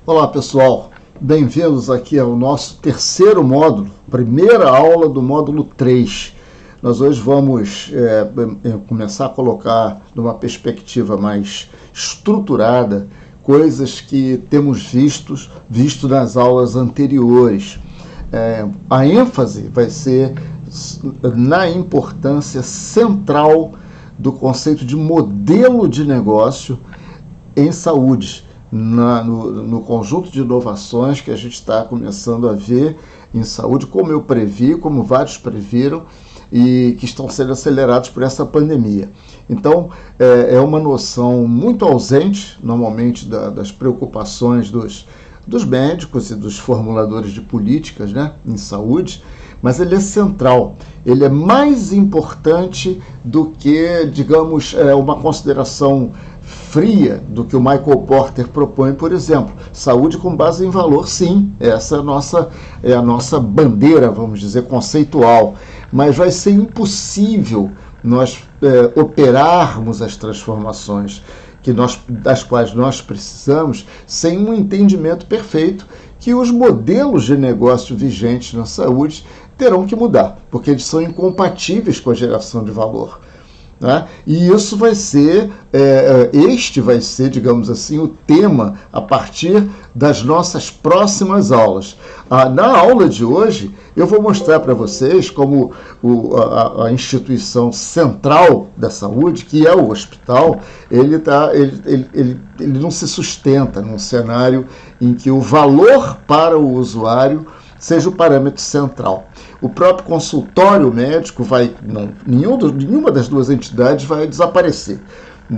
Olá pessoal, bem-vindos aqui ao nosso terceiro módulo, primeira aula do módulo 3. Nós hoje vamos começar a colocar numa perspectiva mais estruturada coisas que temos visto nas aulas anteriores. A ênfase vai ser na importância central do conceito de modelo de negócio em saúde, no conjunto de inovações que a gente está começando a ver em saúde, como eu previ, como vários previram, e que estão sendo acelerados por essa pandemia. Então, é uma noção muito ausente, normalmente, das preocupações dos médicos e dos formuladores de políticas, né, em saúde, mas ele é central, ele é mais importante do que, digamos, uma consideração fria do que o Michael Porter propõe, por exemplo. Saúde com base em valor, sim, essa é a nossa bandeira, vamos dizer, conceitual, mas vai ser impossível nós operarmos as transformações das quais nós precisamos sem um entendimento perfeito que os modelos de negócio vigentes na saúde terão que mudar, porque eles são incompatíveis com a geração de valor. Né? E isso vai ser, digamos assim, o tema a partir das nossas próximas aulas. Na aula de hoje, eu vou mostrar para vocês como a instituição central da saúde, que é o hospital, ele não se sustenta num cenário em que o valor para o usuário seja o parâmetro central. O próprio consultório médico nenhuma das duas entidades vai desaparecer.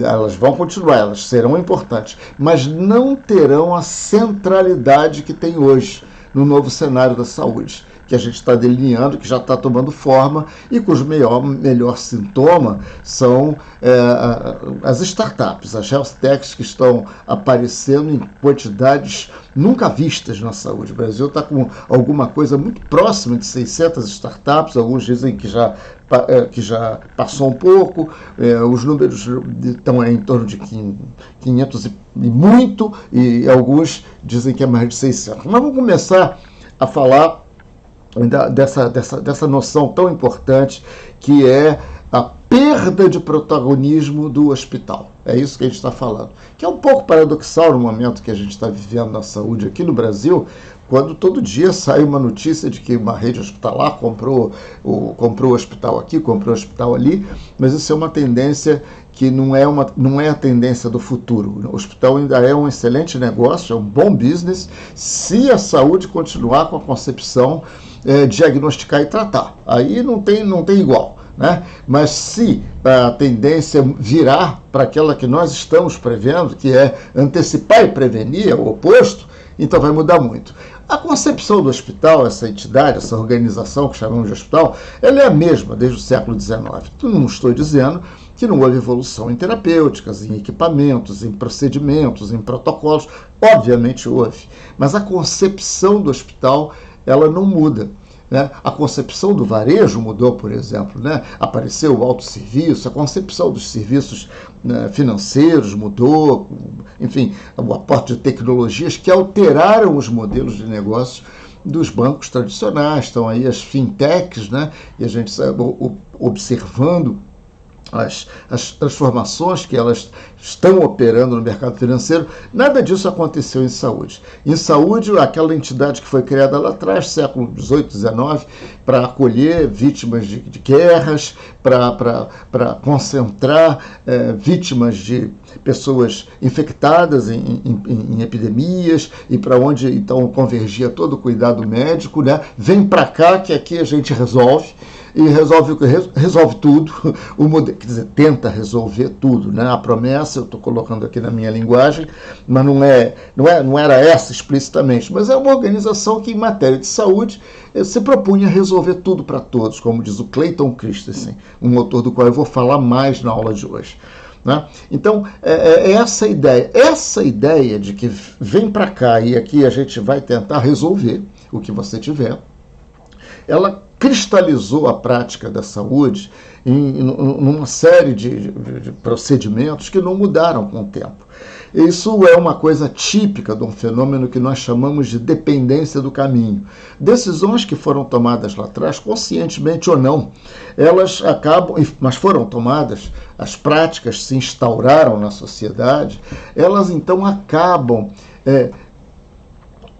Elas vão continuar, elas serão importantes, mas não terão a centralidade que tem hoje no novo cenário da saúde, que a gente está delineando, que já está tomando forma e cujo melhor sintoma são as startups, as health techs que estão aparecendo em quantidades nunca vistas na saúde. O Brasil está com alguma coisa muito próxima de 600 startups, alguns dizem que já passou um pouco, os números estão em torno de 500 e muito, e alguns dizem que é mais de 600. Mas vamos começar a falar dessa noção tão importante que é a perda de protagonismo do hospital. É isso que a gente está falando. Que é um pouco paradoxal no momento que a gente está vivendo na saúde aqui no Brasil, quando todo dia sai uma notícia de que uma rede hospitalar comprou o hospital aqui, comprou o hospital ali, mas isso é uma tendência que não é a tendência do futuro. O hospital ainda é um excelente negócio, é um bom business, se a saúde continuar com a concepção diagnosticar e tratar. Aí não tem igual. Né? Mas se a tendência virar para aquela que nós estamos prevendo, que é antecipar e prevenir, é o oposto, então vai mudar muito. A concepção do hospital, essa entidade, essa organização que chamamos de hospital, ela é a mesma desde o século XIX. Não estou dizendo que não houve evolução em terapêuticas, em equipamentos, em procedimentos, em protocolos. Obviamente houve. Mas a concepção do hospital, ela não muda. Né? A concepção do varejo mudou, por exemplo, né? Apareceu o autosserviço, a concepção dos serviços financeiros mudou, enfim, o aporte de tecnologias que alteraram os modelos de negócio dos bancos tradicionais. Estão aí as fintechs, né? E a gente está observando as transformações que elas estão operando no mercado financeiro. Nada disso aconteceu em saúde. Em saúde, aquela entidade que foi criada lá atrás, século XVIII, XIX, para acolher vítimas de guerras, para concentrar vítimas de pessoas infectadas em epidemias, e para onde então convergia todo o cuidado médico, né? Vem para cá que aqui a gente resolve. E resolve tudo, quer dizer, tenta resolver tudo, né? A promessa, eu estou colocando aqui na minha linguagem, mas não era essa explicitamente, mas é uma organização que, em matéria de saúde, se propunha resolver tudo para todos, como diz o Clayton Christensen, um autor do qual eu vou falar mais na aula de hoje. Né? Então, essa ideia de que vem para cá e aqui a gente vai tentar resolver o que você tiver, ela cristalizou a prática da saúde numa série de procedimentos que não mudaram com o tempo. Isso é uma coisa típica de um fenômeno que nós chamamos de dependência do caminho. Decisões que foram tomadas lá atrás, conscientemente ou não, elas acabam, mas foram tomadas, as práticas se instauraram na sociedade, elas então acabam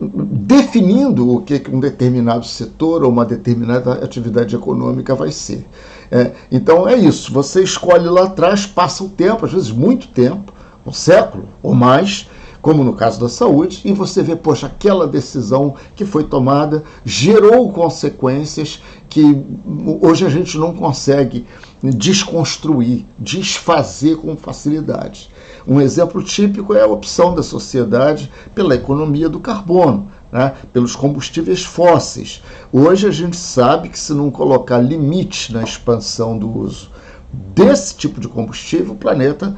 definindo o que um determinado setor ou uma determinada atividade econômica vai ser. Então é isso, você escolhe lá atrás, passa o tempo, às vezes muito tempo, um século ou mais, como no caso da saúde, e você vê, poxa, aquela decisão que foi tomada gerou consequências que hoje a gente não consegue desconstruir, desfazer com facilidade. Um exemplo típico é a opção da sociedade pela economia do carbono, né, pelos combustíveis fósseis. Hoje a gente sabe que se não colocar limite na expansão do uso desse tipo de combustível, o planeta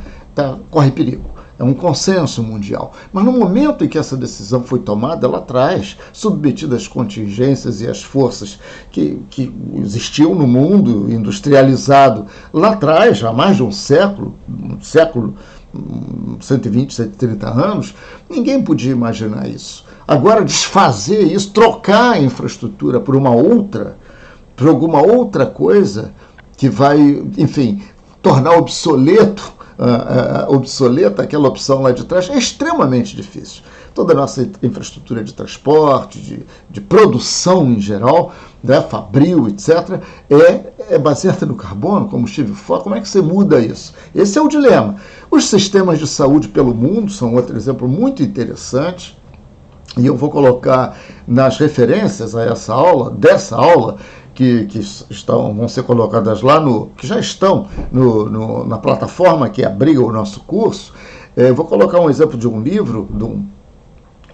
corre perigo. É um consenso mundial. Mas no momento em que essa decisão foi tomada lá atrás, submetida às contingências e às forças que existiam no mundo industrializado lá atrás, há mais de um século, 120, 130 anos, ninguém podia imaginar isso. Agora, desfazer isso, trocar a infraestrutura por alguma outra coisa que vai, enfim, tornar obsoleta aquela opção lá de trás, é extremamente difícil. Toda a nossa infraestrutura de transporte, de produção em geral, né, fabril, etc., é baseada no carbono, combustível fóssil. Como é que você muda isso? Esse é o dilema. Os sistemas de saúde pelo mundo são outro exemplo muito interessante, e eu vou colocar nas referências a dessa aula, que vão ser colocadas lá, que já estão na plataforma que abriga o nosso curso. Vou colocar um exemplo de um livro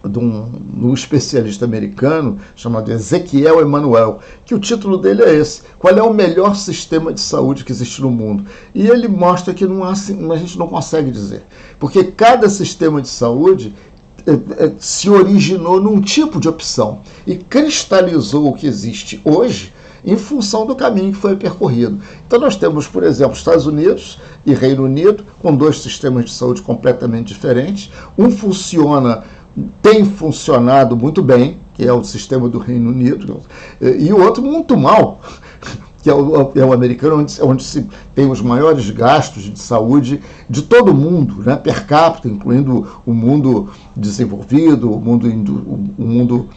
de um especialista americano chamado Ezequiel Emanuel, que o título dele é esse: qual é o melhor sistema de saúde que existe no mundo? E ele mostra que a gente não consegue dizer, porque cada sistema de saúde se originou num tipo de opção e cristalizou o que existe hoje em função do caminho que foi percorrido. Então nós temos, por exemplo, Estados Unidos e Reino Unido, com dois sistemas de saúde completamente diferentes. Um tem funcionado muito bem, que é o sistema do Reino Unido, e o outro muito mal, que é o americano, onde se tem os maiores gastos de saúde de todo o mundo, né, per capita, incluindo o mundo desenvolvido, o mundo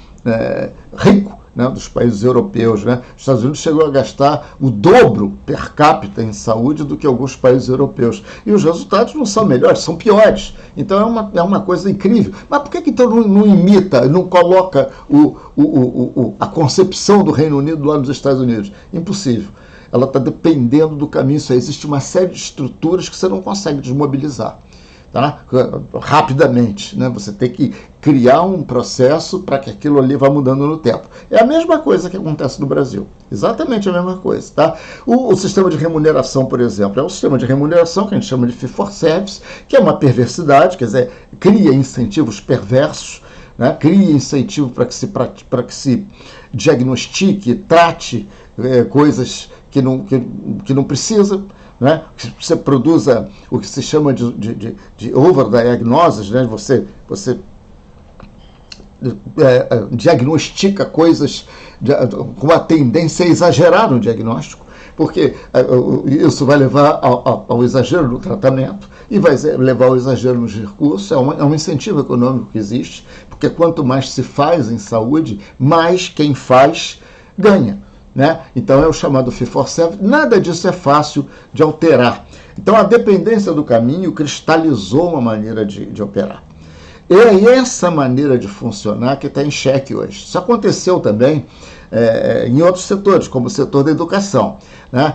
rico, né, dos países europeus. Né? Os Estados Unidos chegou a gastar o dobro per capita em saúde do que alguns países europeus. E os resultados não são melhores, são piores. Então é uma coisa incrível. Mas por que então não imita, não coloca a concepção do Reino Unido lá nos Estados Unidos? Impossível. Ela está dependendo do caminho. Isso aí. Existe uma série de estruturas que você não consegue desmobilizar. Tá? Rapidamente, né? Você tem que criar um processo para que aquilo ali vá mudando no tempo. É a mesma coisa que acontece no Brasil, exatamente a mesma coisa. Tá? O sistema de remuneração, por exemplo, é um sistema de remuneração que a gente chama de fee for service, que é uma perversidade, quer dizer, cria incentivos perversos, né? Cria incentivo para que se diagnostique, trate coisas que não precisa. Né? Você produza o que se chama de overdiagnosis, né? Você diagnostica coisas com a tendência a exagerar no diagnóstico, porque isso vai levar ao exagero no tratamento e vai levar ao exagero nos recursos. É um incentivo econômico que existe, porque quanto mais se faz em saúde, mais quem faz ganha. Né? Então é o chamado fee for service. Nada disso é fácil de alterar. Então a dependência do caminho cristalizou uma maneira de operar. E é essa maneira de funcionar que está em xeque hoje. Isso aconteceu também em outros setores, como o setor da educação. Né?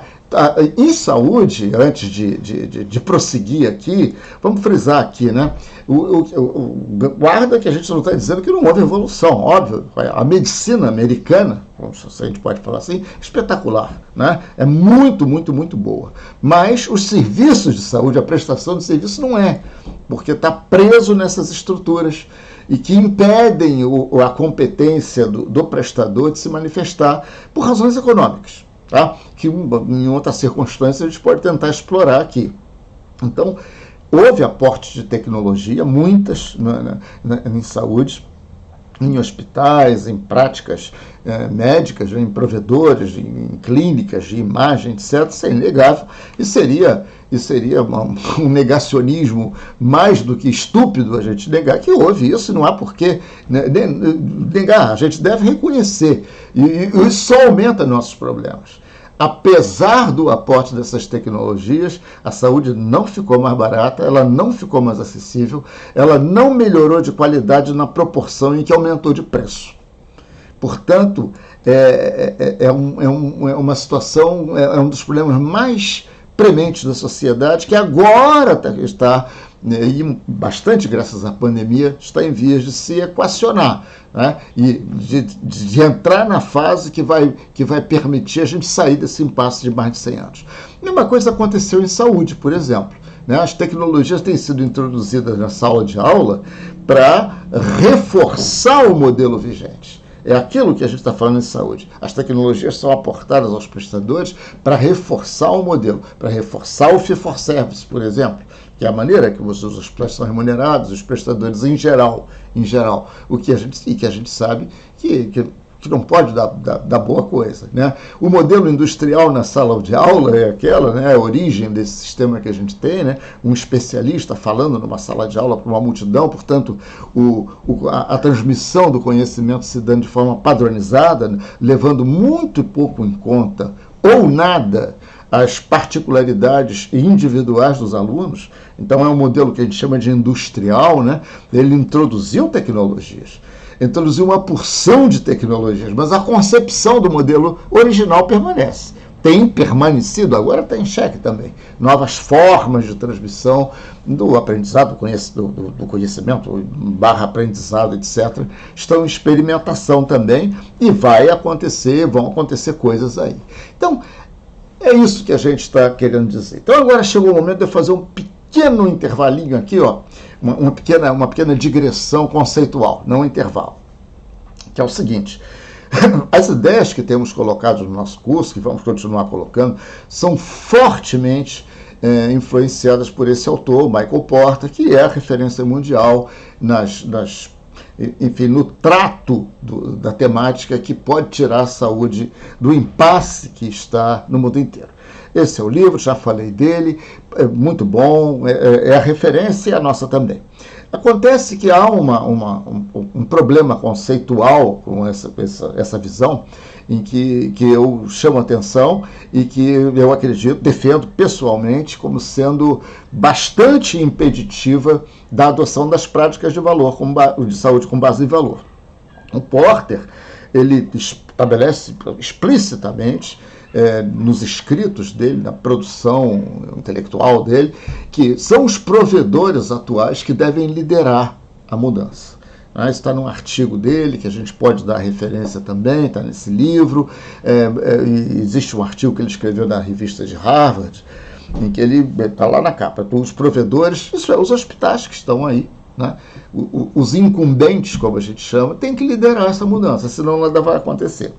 Em saúde, antes de prosseguir aqui, vamos frisar aqui, né? Guarda que a gente não está dizendo que não houve evolução, óbvio. A medicina americana, se a gente pode falar assim, espetacular, né? É muito, muito, muito boa. Mas os serviços de saúde, a prestação de serviço não é, porque está preso nessas estruturas e que impedem a competência do prestador de se manifestar por razões econômicas. Tá? Que em outras circunstâncias a gente pode tentar explorar aqui. Então, houve aportes de tecnologia, muitas em saúde, em hospitais, em práticas médicas, em provedores, em clínicas de imagem, etc. Isso é inegável e seria um negacionismo mais do que estúpido a gente negar que houve isso, não há por que negar, a gente deve reconhecer e isso só aumenta nossos problemas. Apesar do aporte dessas tecnologias, a saúde não ficou mais barata, ela não ficou mais acessível, ela não melhorou de qualidade na proporção em que aumentou de preço. Portanto, uma situação, é um dos problemas mais prementes da sociedade, que agora está, e bastante graças à pandemia, está em vias de se equacionar, né? E de entrar na fase que vai permitir a gente sair desse impasse de mais de 100 anos. A mesma coisa aconteceu em saúde, por exemplo. As tecnologias têm sido introduzidas na sala de aula para reforçar o modelo vigente. É aquilo que a gente está falando em saúde. As tecnologias são aportadas aos prestadores para reforçar o modelo, para reforçar o fee-for-service, por exemplo, que é a maneira que os hospitais são remunerados, os prestadores em geral, o que a gente sabe que não pode dar boa coisa, né? O modelo industrial na sala de aula é aquela, né, a origem desse sistema que a gente tem, né? Um especialista falando numa sala de aula para uma multidão, portanto, a transmissão do conhecimento se dando de forma padronizada, né? Levando muito pouco em conta, ou nada, as particularidades individuais dos alunos. Então é um modelo que a gente chama de industrial, né? Ele introduziu tecnologias, introduziu uma porção de tecnologias, mas a concepção do modelo original permanece. Tem permanecido, agora está em xeque também. Novas formas de transmissão do aprendizado, do conhecimento, /aprendizado, etc. Estão em experimentação também e vão acontecer coisas aí. Então, é isso que a gente está querendo dizer. Então agora chegou o momento de eu fazer um pequeno intervalinho aqui, ó, uma pequena digressão conceitual, não um intervalo, que é o seguinte: as ideias que temos colocado no nosso curso, que vamos continuar colocando, são fortemente influenciadas por esse autor, Michael Porter, que é a referência mundial no trato da temática que pode tirar a saúde do impasse que está no mundo inteiro. Esse é o livro, já falei dele, é muito bom, é a referência e a nossa também. Acontece que há um problema conceitual com essa visão, em que eu chamo a atenção e que eu acredito, defendo pessoalmente como sendo bastante impeditiva da adoção das práticas de valor, de saúde com base em valor. O Porter, ele estabelece explicitamente nos escritos dele, na produção intelectual dele, que são os provedores atuais que devem liderar a mudança. Isso está num artigo dele, que a gente pode dar referência também, está nesse livro. Existe um artigo que ele escreveu na revista de Harvard, em que ele está lá na capa. Os provedores, isso é, os hospitais que estão aí, né? Os incumbentes, como a gente chama, têm que liderar essa mudança, senão nada vai acontecer.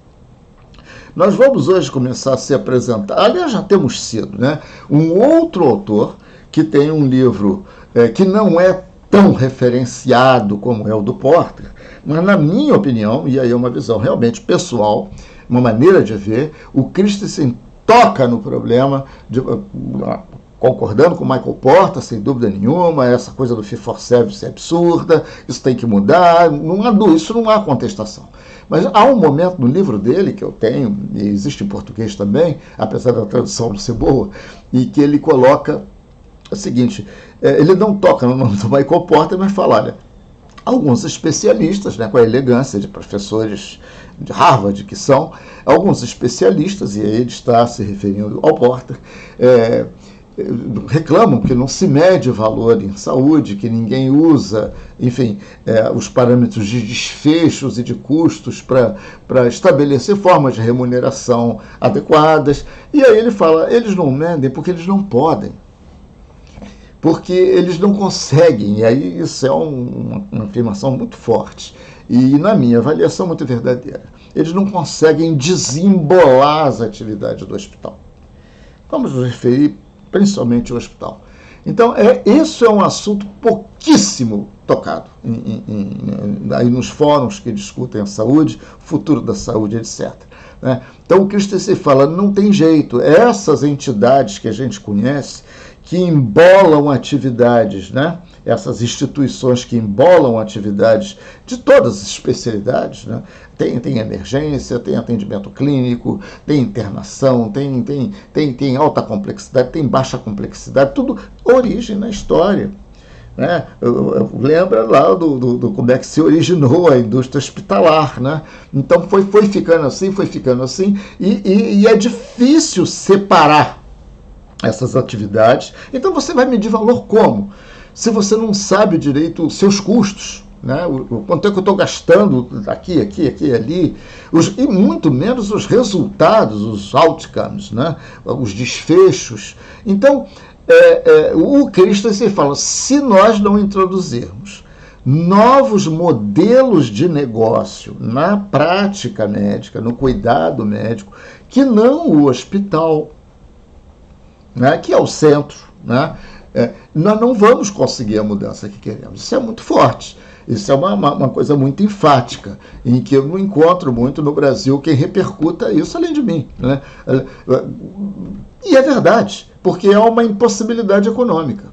Nós vamos hoje começar a se apresentar, aliás, já temos sido, né? Um outro autor que tem um livro que não é tão referenciado como é o do Porter, mas na minha opinião, e aí é uma visão realmente pessoal, uma maneira de ver, o Christensen toca no problema, concordando com Michael Porter, sem dúvida nenhuma, essa coisa do fee-for-service é absurda, isso tem que mudar, isso não há contestação. Mas há um momento no livro dele, que eu tenho, e existe em português também, apesar da tradução não ser boa, e que ele coloca o seguinte: ele não toca no nome do Michael Porter, mas fala, olha, alguns especialistas, né, com a elegância de professores de Harvard, que são alguns especialistas, e aí ele está se referindo ao Porter, reclamam que não se mede valor em saúde, que ninguém usa, enfim, os parâmetros de desfechos e de custos para estabelecer formas de remuneração adequadas. E aí ele fala, eles não medem porque eles não podem, porque eles não conseguem. E aí isso é uma afirmação muito forte e, na minha avaliação, muito verdadeira. Eles não conseguem desembolar as atividades do hospital. Vamos nos referir principalmente ao hospital. Então, isso é um assunto pouquíssimo tocado aí nos fóruns que discutem a saúde, o futuro da saúde, etc. Né? Então, o Christensen fala, não tem jeito, essas entidades que a gente conhece, que embolam atividades, né? Essas instituições que embolam atividades de todas as especialidades, né? Tem emergência, tem atendimento clínico, tem internação, tem alta complexidade, tem baixa complexidade, tudo origem na história. Né? Lembra lá do como é que se originou a indústria hospitalar, né? Então foi ficando assim, e é difícil separar essas atividades. Então você vai medir valor como? Se você não sabe direito os seus custos, né? O quanto é que eu estou gastando aqui, ali, e muito menos os resultados, os outcomes, né? Os desfechos. Então, o Christensen fala, se nós não introduzirmos novos modelos de negócio na prática médica, no cuidado médico, que não o hospital, né, que é o centro, né, nós não vamos conseguir a mudança que queremos. Isso é muito forte. Isso é uma coisa muito enfática, em que eu não encontro muito no Brasil quem repercuta isso além de mim. Né? E é verdade, porque é uma impossibilidade econômica.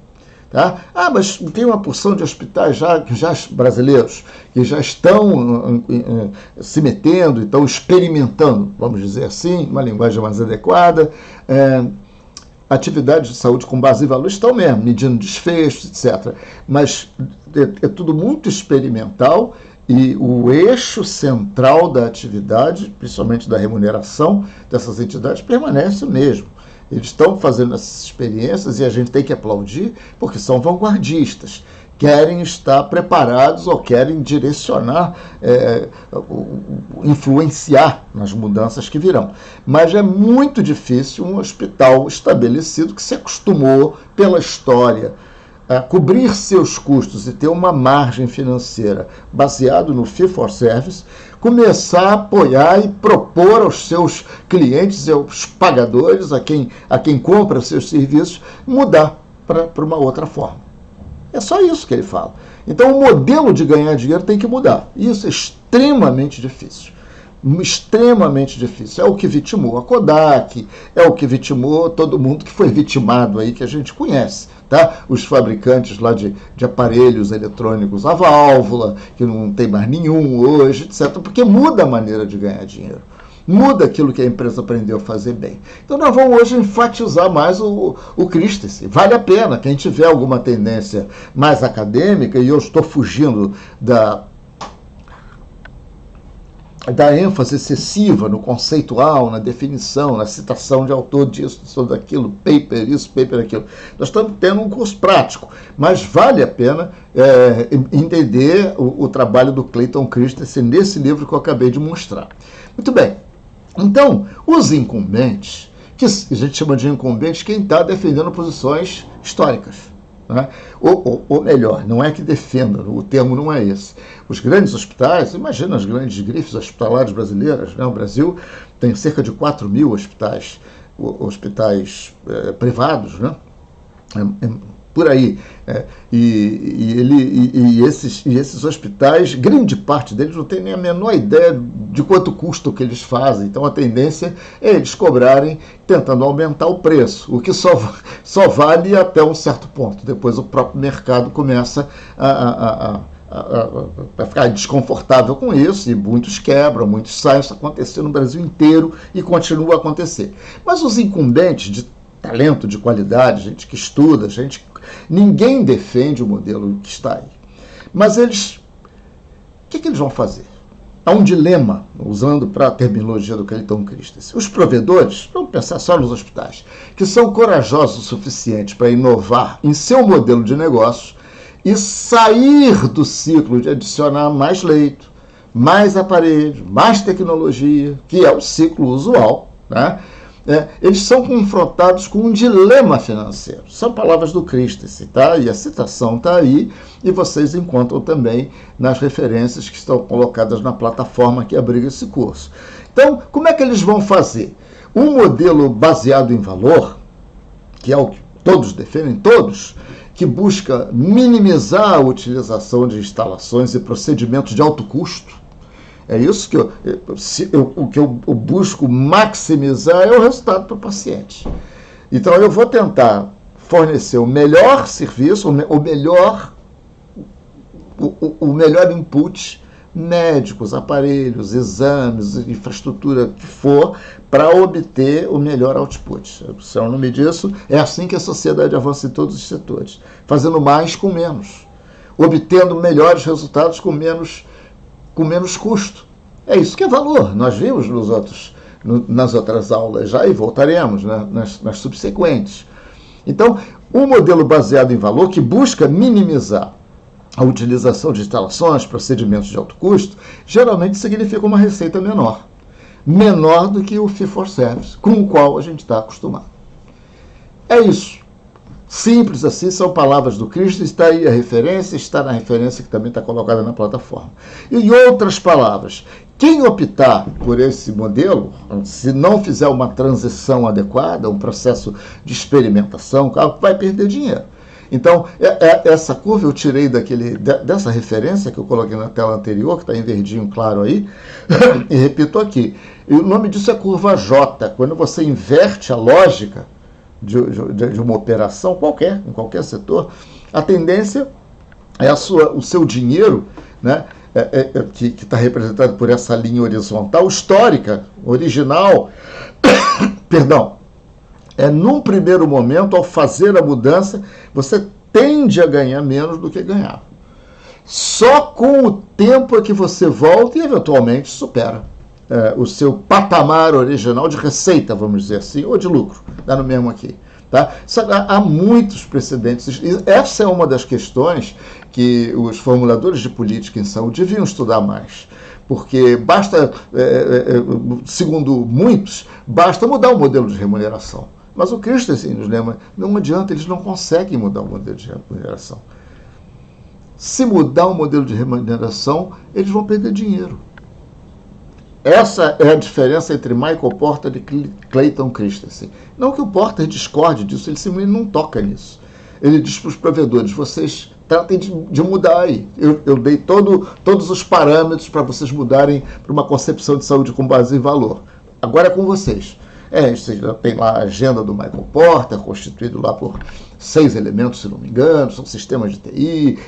Tá? Mas tem uma porção de hospitais já brasileiros que já estão se metendo, estão experimentando, vamos dizer assim, uma linguagem mais adequada, atividades de saúde com base em valor estão mesmo, medindo desfechos, etc. Mas é tudo muito experimental e o eixo central da atividade, principalmente da remuneração dessas entidades, permanece o mesmo. Eles estão fazendo essas experiências e a gente tem que aplaudir porque são vanguardistas. Querem estar preparados ou querem direcionar, influenciar nas mudanças que virão. Mas é muito difícil um hospital estabelecido que se acostumou pela história a cobrir seus custos e ter uma margem financeira baseado no fee for service, começar a apoiar e propor aos seus clientes e aos pagadores, a quem compra seus serviços, mudar para uma outra forma. É só isso que ele fala. Então o modelo de ganhar dinheiro tem que mudar. E isso é extremamente difícil. Extremamente difícil. É o que vitimou a Kodak, é o que vitimou todo mundo que foi vitimado aí, que a gente conhece. Tá? Os fabricantes lá de aparelhos eletrônicos a válvula, que não tem mais nenhum hoje, etc. Porque muda a maneira de ganhar dinheiro. Muda aquilo que a empresa aprendeu a fazer bem. Então nós vamos hoje enfatizar mais o Christensen. Vale a pena. Quem tiver alguma tendência mais acadêmica, e eu estou fugindo da ênfase excessiva no conceitual, na definição, na citação de autor disso, daquilo, paper isso, paper aquilo. Nós estamos tendo um curso prático, mas vale a pena entender o trabalho do Clayton Christensen nesse livro que eu acabei de mostrar. Muito bem. Então, os incumbentes, que a gente chama de incumbentes, quem está defendendo posições históricas. Né? Ou melhor, não é que defendam, o termo não é esse. Os grandes hospitais, imagina as grandes grifes hospitalares brasileiras, né? O Brasil tem cerca de 4.000 hospitais privados, né? Por aí. E esses hospitais, grande parte deles não tem nem a menor ideia de quanto custa o que eles fazem. Então a tendência é eles cobrarem tentando aumentar o preço, o que só vale até um certo ponto. Depois o próprio mercado começa a ficar desconfortável com isso, e muitos quebram, muitos saem. Isso aconteceu no Brasil inteiro e continua a acontecer. Mas os incumbentes de talento, de qualidade, gente que estuda, ninguém defende o modelo que está aí. Mas eles, o que eles vão fazer? Há um dilema, usando para a terminologia do Clayton Christensen. Os provedores, vamos pensar só nos hospitais, que são corajosos o suficiente para inovar em seu modelo de negócio e sair do ciclo de adicionar mais leito, mais aparelhos, mais tecnologia, que é o ciclo usual, né? Eles são confrontados com um dilema financeiro. São palavras do Christensen, tá? E a citação está aí, e vocês encontram também nas referências que estão colocadas na plataforma que abriga esse curso. Então, como é que eles vão fazer? Um modelo baseado em valor, que é o que todos defendem, todos, que busca minimizar a utilização de instalações e procedimentos de alto custo. É isso que o que eu busco maximizar é o resultado para o paciente. Então eu vou tentar fornecer o melhor serviço, o melhor input, médicos, aparelhos, exames, infraestrutura que for, para obter o melhor output. Se é o nome disso, é assim que a sociedade avança em todos os setores, fazendo mais com menos, obtendo melhores resultados com menos custo. É isso que é valor. Nós vimos nas outras aulas já e voltaremos, né, nas subsequentes. Então, um modelo baseado em valor que busca minimizar a utilização de instalações, procedimentos de alto custo, geralmente significa uma receita menor do que o fee-for-service, com o qual a gente está acostumado. É isso. Simples assim, são palavras do Cristo, está aí a referência, está na referência que também está colocada na plataforma. E em outras palavras, quem optar por esse modelo, se não fizer uma transição adequada, um processo de experimentação, vai perder dinheiro. Então, essa curva eu tirei dessa referência que eu coloquei na tela anterior, que está em verdinho claro aí, e repito aqui. E o nome disso é curva J. Quando você inverte a lógica de uma operação qualquer, em qualquer setor, a tendência é o seu dinheiro, né, que está representado por essa linha horizontal, histórica, original, perdão, num primeiro momento, ao fazer a mudança, você tende a ganhar menos do que ganhava. Só com o tempo é que você volta e, eventualmente, supera o seu patamar original de receita, vamos dizer assim, ou de lucro. Dá no mesmo aqui. Tá? Há muitos precedentes. Essa é uma das questões que os formuladores de política em saúde deviam estudar mais. Porque basta, segundo muitos, basta mudar o modelo de remuneração. Mas o Cristo assim, nos lembra, não adianta, eles não conseguem mudar o modelo de remuneração. Se mudar o modelo de remuneração, eles vão perder dinheiro. Essa é a diferença entre Michael Porter e Clayton Christensen. Não que o Porter discorde disso, ele simplesmente não toca nisso. Ele diz para os provedores, vocês tratem de mudar aí. Eu dei todos os parâmetros para vocês mudarem para uma concepção de saúde com base em valor. Agora é com vocês. Você já tem lá a agenda do Michael Porter, constituído lá por 6 elementos, se não me engano, são sistemas de TI,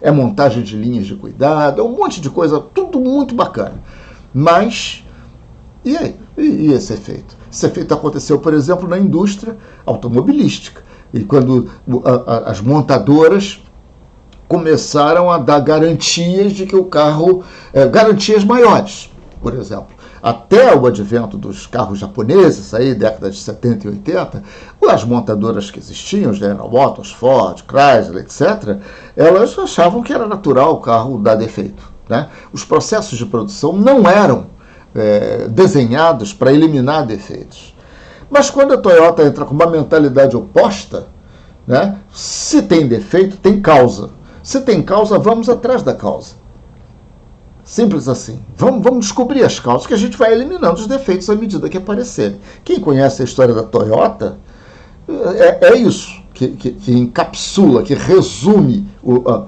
é montagem de linhas de cuidado, é um monte de coisa, tudo muito bacana. Mas, e aí? E esse efeito? Esse efeito aconteceu, por exemplo, na indústria automobilística. E quando as montadoras começaram a dar garantias de que o carro, garantias maiores, por exemplo. Até o advento dos carros japoneses, aí, décadas de 70 e 80, as montadoras que existiam, General Motors, Ford, Chrysler, etc., elas achavam que era natural o carro dar defeito. Né? Os processos de produção não eram desenhados para eliminar defeitos. Mas quando a Toyota entra com uma mentalidade oposta, né, se tem defeito, tem causa. Se tem causa, vamos atrás da causa. Simples assim. Vamos descobrir as causas, que a gente vai eliminando os defeitos à medida que aparecerem. Quem conhece a história da Toyota, é isso que encapsula, que resume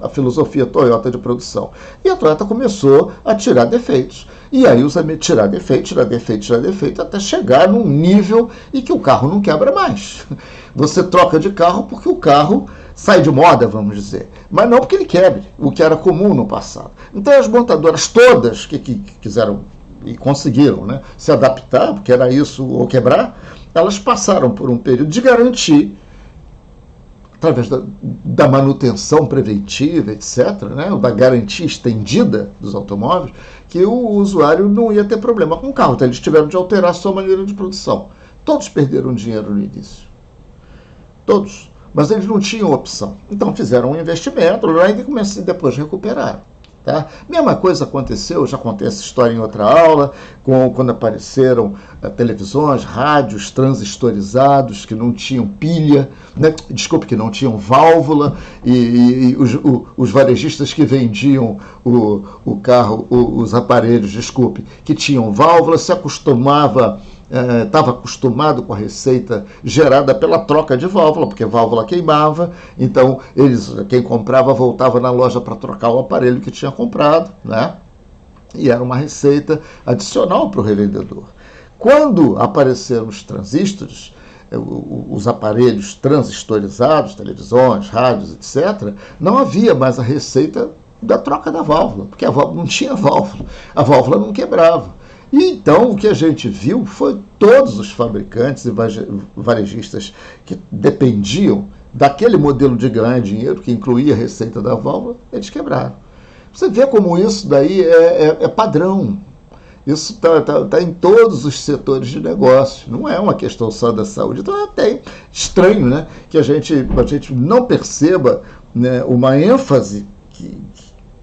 a filosofia Toyota de produção. E a Toyota começou a tirar defeitos. E aí tirar defeito, até chegar num nível em que o carro não quebra mais. Você troca de carro porque o carro sai de moda, vamos dizer. Mas não porque ele quebre, o que era comum no passado. Então as montadoras todas que quiseram e conseguiram, né, se adaptar, porque era isso ou quebrar, elas passaram por um período de garantir, através da manutenção preventiva, etc., né, da garantia estendida dos automóveis, que o usuário não ia ter problema com o carro. Então eles tiveram de alterar a sua maneira de produção. Todos perderam dinheiro no início. Todos. Mas eles não tinham opção. Então fizeram um investimento e depois recuperaram. Tá? Mesma coisa aconteceu, já contei essa história em outra aula, quando apareceram televisões, rádios transistorizados que não tinham pilha, né? Que não tinham válvula, e os varejistas que vendiam o carro, os aparelhos, que tinham válvula, se acostumava estava acostumado com a receita gerada pela troca de válvula, porque a válvula queimava, então quem comprava voltava na loja para trocar o aparelho que tinha comprado, né? E era uma receita adicional para o revendedor. Quando apareceram os transistores, os aparelhos transistorizados, televisões, rádios, etc., não havia mais a receita da troca da válvula, porque a válvula não tinha válvula, a válvula não quebrava. E então o que a gente viu foi todos os fabricantes e varejistas que dependiam daquele modelo de ganhar dinheiro, que incluía a receita da válvula, eles quebraram. Você vê como isso daí é padrão. Isso está em todos os setores de negócio. Não é uma questão só da saúde. Então é até estranho, né, que a gente não perceba, né, uma ênfase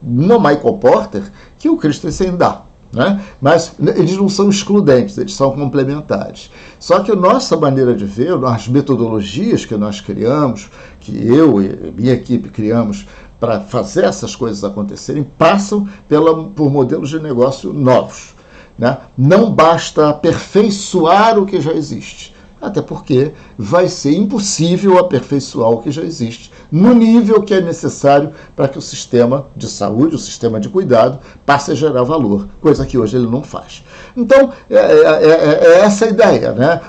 no Michael Porter que o Christensen dá. Né? Mas eles não são excludentes, eles são complementares. Só que a nossa maneira de ver, as metodologias que nós criamos, que eu e minha equipe criamos para fazer essas coisas acontecerem, passam por modelos de negócio novos. Né? Não basta aperfeiçoar o que já existe, até porque vai ser impossível aperfeiçoar o que já existe no nível que é necessário para que o sistema de saúde, o sistema de cuidado, passe a gerar valor, coisa que hoje ele não faz. Então, é essa a ideia, né?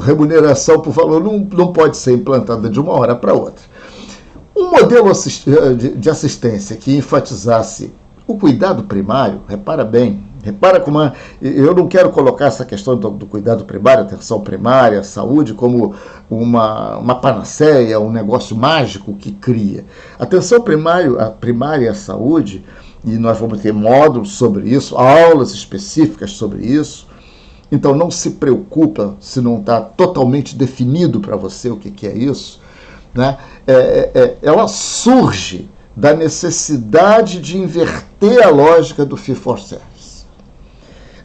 Remuneração por valor não pode ser implantada de uma hora para outra. Um modelo de assistência que enfatizasse o cuidado primário, repara como eu não quero colocar essa questão do cuidado primário, atenção primária, saúde, como uma panaceia, um negócio mágico que cria. Atenção primária e a saúde, e nós vamos ter módulos sobre isso, aulas específicas sobre isso. Então não se preocupa se não está totalmente definido para você o que é isso. Né? Ela surge da necessidade de inverter a lógica do fee for service.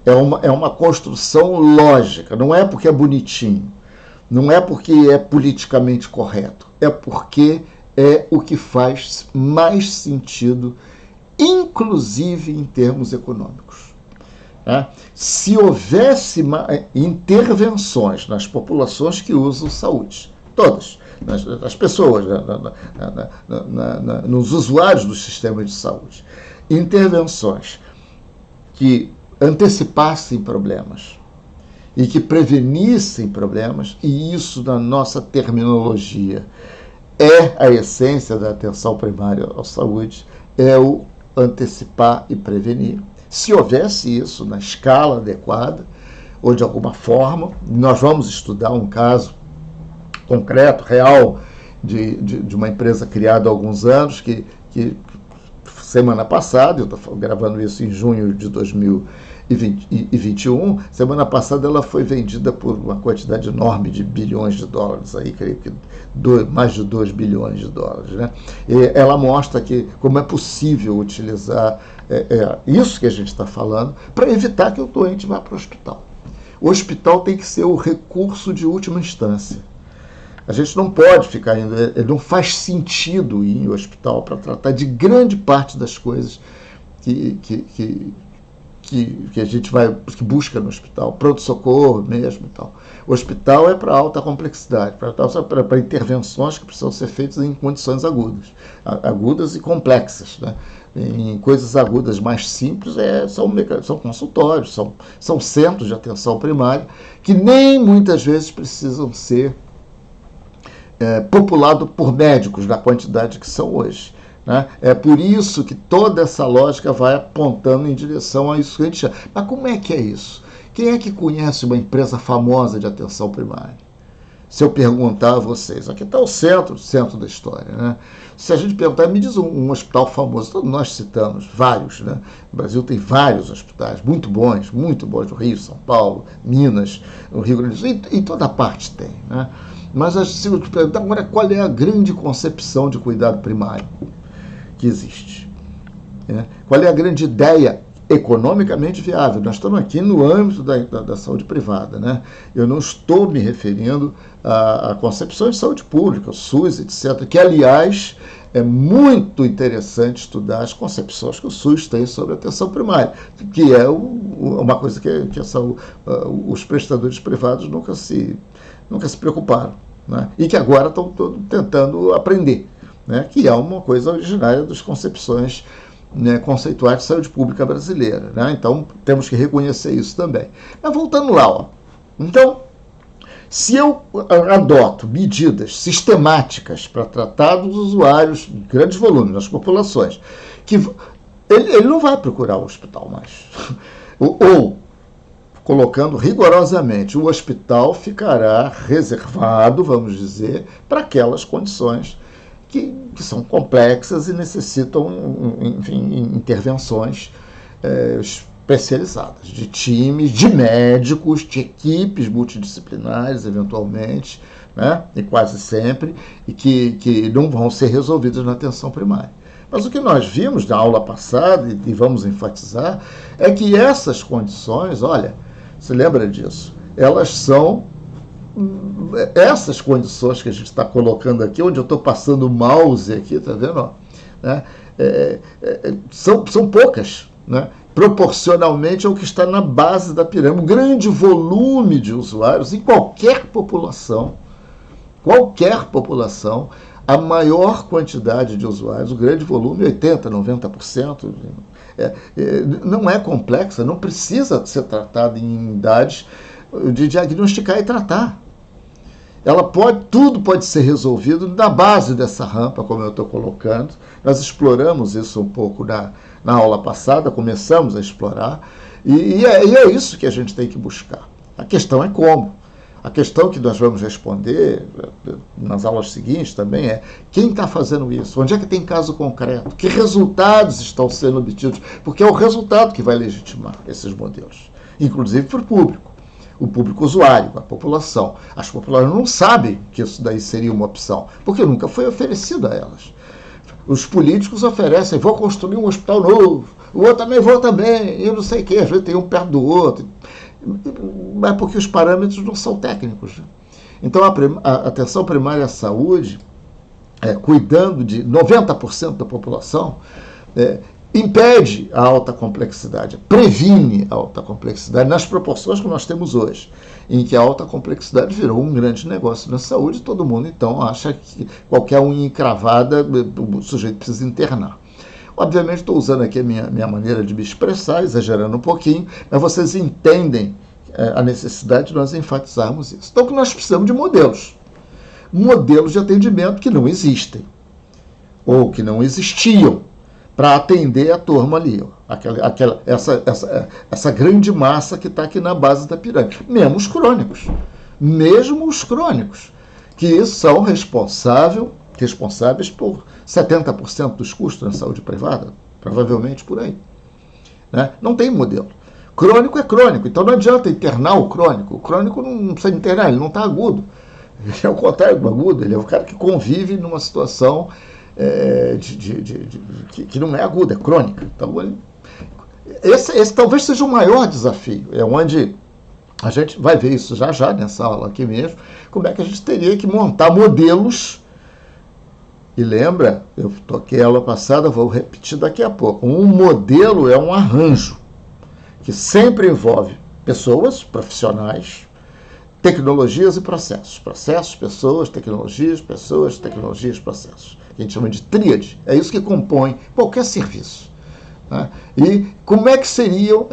É uma construção lógica, não é porque é bonitinho, não é porque é politicamente correto, é porque é o que faz mais sentido, inclusive em termos econômicos. Né? Se houvesse intervenções nas populações que usam saúde, todas, nas pessoas, nos usuários do sistema de saúde, intervenções que antecipassem problemas e que prevenissem problemas, e isso, na nossa terminologia, é a essência da atenção primária à saúde, é o antecipar e prevenir. Se houvesse isso na escala adequada, ou de alguma forma, nós vamos estudar um caso concreto, real, de uma empresa criada há alguns anos, que semana passada, eu estou gravando isso em junho de 2021, semana passada ela foi vendida por uma quantidade enorme de bilhões de dólares, aí, creio que mais de 2 bilhões de dólares. Né? E ela mostra como é possível utilizar isso que a gente está falando para evitar que o doente vá para o hospital. O hospital tem que ser o recurso de última instância. A gente não pode ficar indo, não faz sentido ir ao hospital para tratar de grande parte das coisas que a gente que busca no hospital, pronto-socorro mesmo e tal. O hospital é para alta complexidade, para intervenções que precisam ser feitas em condições agudas e complexas. Né? Em coisas agudas mais simples são consultórios, são centros de atenção primária, que nem muitas vezes precisam ser populado por médicos na quantidade que são hoje. Né? É por isso que toda essa lógica vai apontando em direção a isso que a gente chama. Mas como é que é isso? Quem é que conhece uma empresa famosa de atenção primária? Se eu perguntar a vocês, aqui está o centro da história. Né? Se a gente perguntar, me diz um hospital famoso, todos nós citamos vários. Né? O Brasil tem vários hospitais muito bons no Rio, São Paulo, Minas, no Rio Grande do Sul, em toda parte tem. Né? Mas se eu te perguntar agora, qual é a grande concepção de cuidado primário que existe? Qual é a grande ideia economicamente viável? Nós estamos aqui no âmbito da saúde privada. Né? Eu não estou me referindo a concepções de saúde pública, o SUS, etc., que, aliás, é muito interessante estudar as concepções que o SUS tem sobre a atenção primária, que é uma coisa que os prestadores privados nunca se preocuparam, né? E que agora estão tentando aprender, né? Que é uma coisa originária das concepções, né, conceituais de saúde pública brasileira, né? Então temos que reconhecer isso também. Mas voltando lá, ó. Então, se eu adoto medidas sistemáticas para tratar dos usuários em grandes volumes, nas populações, que ele não vai procurar o hospital mais. Ou, colocando rigorosamente, o hospital ficará reservado, vamos dizer, para aquelas condições que são complexas e necessitam, enfim, intervenções especializadas, de times, de médicos, de equipes multidisciplinares, eventualmente, né? E quase sempre, e que não vão ser resolvidas na atenção primária. Mas o que nós vimos na aula passada, e vamos enfatizar, é que essas condições, olha, você lembra disso, elas são essas condições que a gente está colocando aqui, onde eu estou passando o mouse aqui, tá vendo? Né? São poucas, né? Proporcionalmente ao que está na base da pirâmide. Um grande volume de usuários em qualquer população, a maior quantidade de usuários, o grande volume, 80%, 90%, não é complexa, não precisa ser tratada em unidades de diagnosticar e tratar. Tudo pode ser resolvido na base dessa rampa, como eu estou colocando. Nós exploramos isso um pouco na aula passada, começamos a explorar, e é isso que a gente tem que buscar. A questão é como. A questão que nós vamos responder nas aulas seguintes também é quem está fazendo isso, onde é que tem caso concreto, que resultados estão sendo obtidos, porque é o resultado que vai legitimar esses modelos, inclusive para o público usuário, a população. As populações não sabem que isso daí seria uma opção, porque nunca foi oferecido a elas. Os políticos oferecem, vou construir um hospital novo, o outro também vou também, e não sei o quê, às vezes tem um perto do outro, mas porque os parâmetros não são técnicos. Então a atenção primária à saúde, cuidando de 90% da população, impede a alta complexidade, previne a alta complexidade nas proporções que nós temos hoje, em que a alta complexidade virou um grande negócio na saúde, todo mundo então acha que qualquer unha encravada o sujeito precisa internar. Obviamente estou usando aqui a minha maneira de me expressar, exagerando um pouquinho, mas vocês entendem a necessidade de nós enfatizarmos isso. Então, que nós precisamos de modelos de atendimento que não existem, ou que não existiam, para atender a turma ali, ó, essa grande massa que está aqui na base da pirâmide. Mesmo os crônicos, que são responsáveis por 70% dos custos na saúde privada, provavelmente por aí. Né? Não tem modelo. Crônico é crônico, então não adianta internar o crônico. O crônico não precisa internar, ele não está agudo. Ele é o contrário do agudo, ele é o cara que convive numa situação que não é aguda, é crônica. Então, esse talvez seja o maior desafio, é onde a gente vai ver isso já nessa aula aqui mesmo, como é que a gente teria que montar modelos. E lembra, eu toquei a aula passada, vou repetir daqui a pouco, um modelo é um arranjo que sempre envolve pessoas, profissionais, tecnologias e processos. Processos, pessoas, tecnologias, processos. Que a gente chama de tríade. É isso que compõe qualquer serviço. Né? E como é que seriam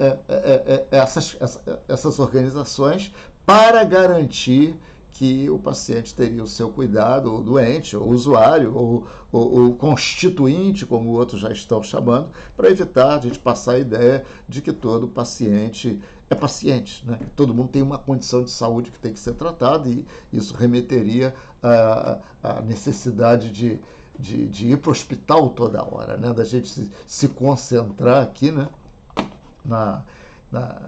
essas organizações para garantir que o paciente teria o seu cuidado, o doente, o usuário, ou o constituinte, como outros já estão chamando, para evitar a gente passar a ideia de que todo paciente é paciente, né? Todo mundo tem uma condição de saúde que tem que ser tratada, e isso remeteria à necessidade de ir para o hospital toda hora, né? Da gente se concentrar aqui, né?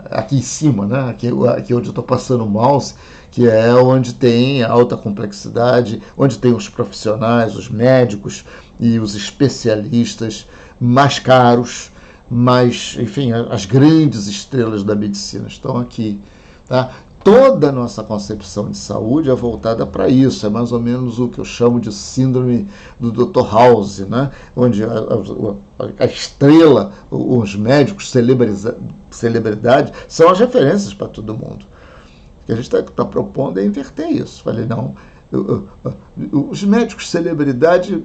Aqui em cima, né? Aqui onde eu estou passando o mouse, que é onde tem alta complexidade, onde tem os profissionais, os médicos e os especialistas mais caros, mas, enfim, as grandes estrelas da medicina estão aqui. Tá? toda a nossa concepção de saúde é voltada para isso. É mais ou menos o que eu chamo de síndrome do Dr. House, né? Onde a estrela, os médicos, celebridade, são as referências para todo mundo. O que a gente está propondo é inverter isso. Falei, não, os médicos celebridade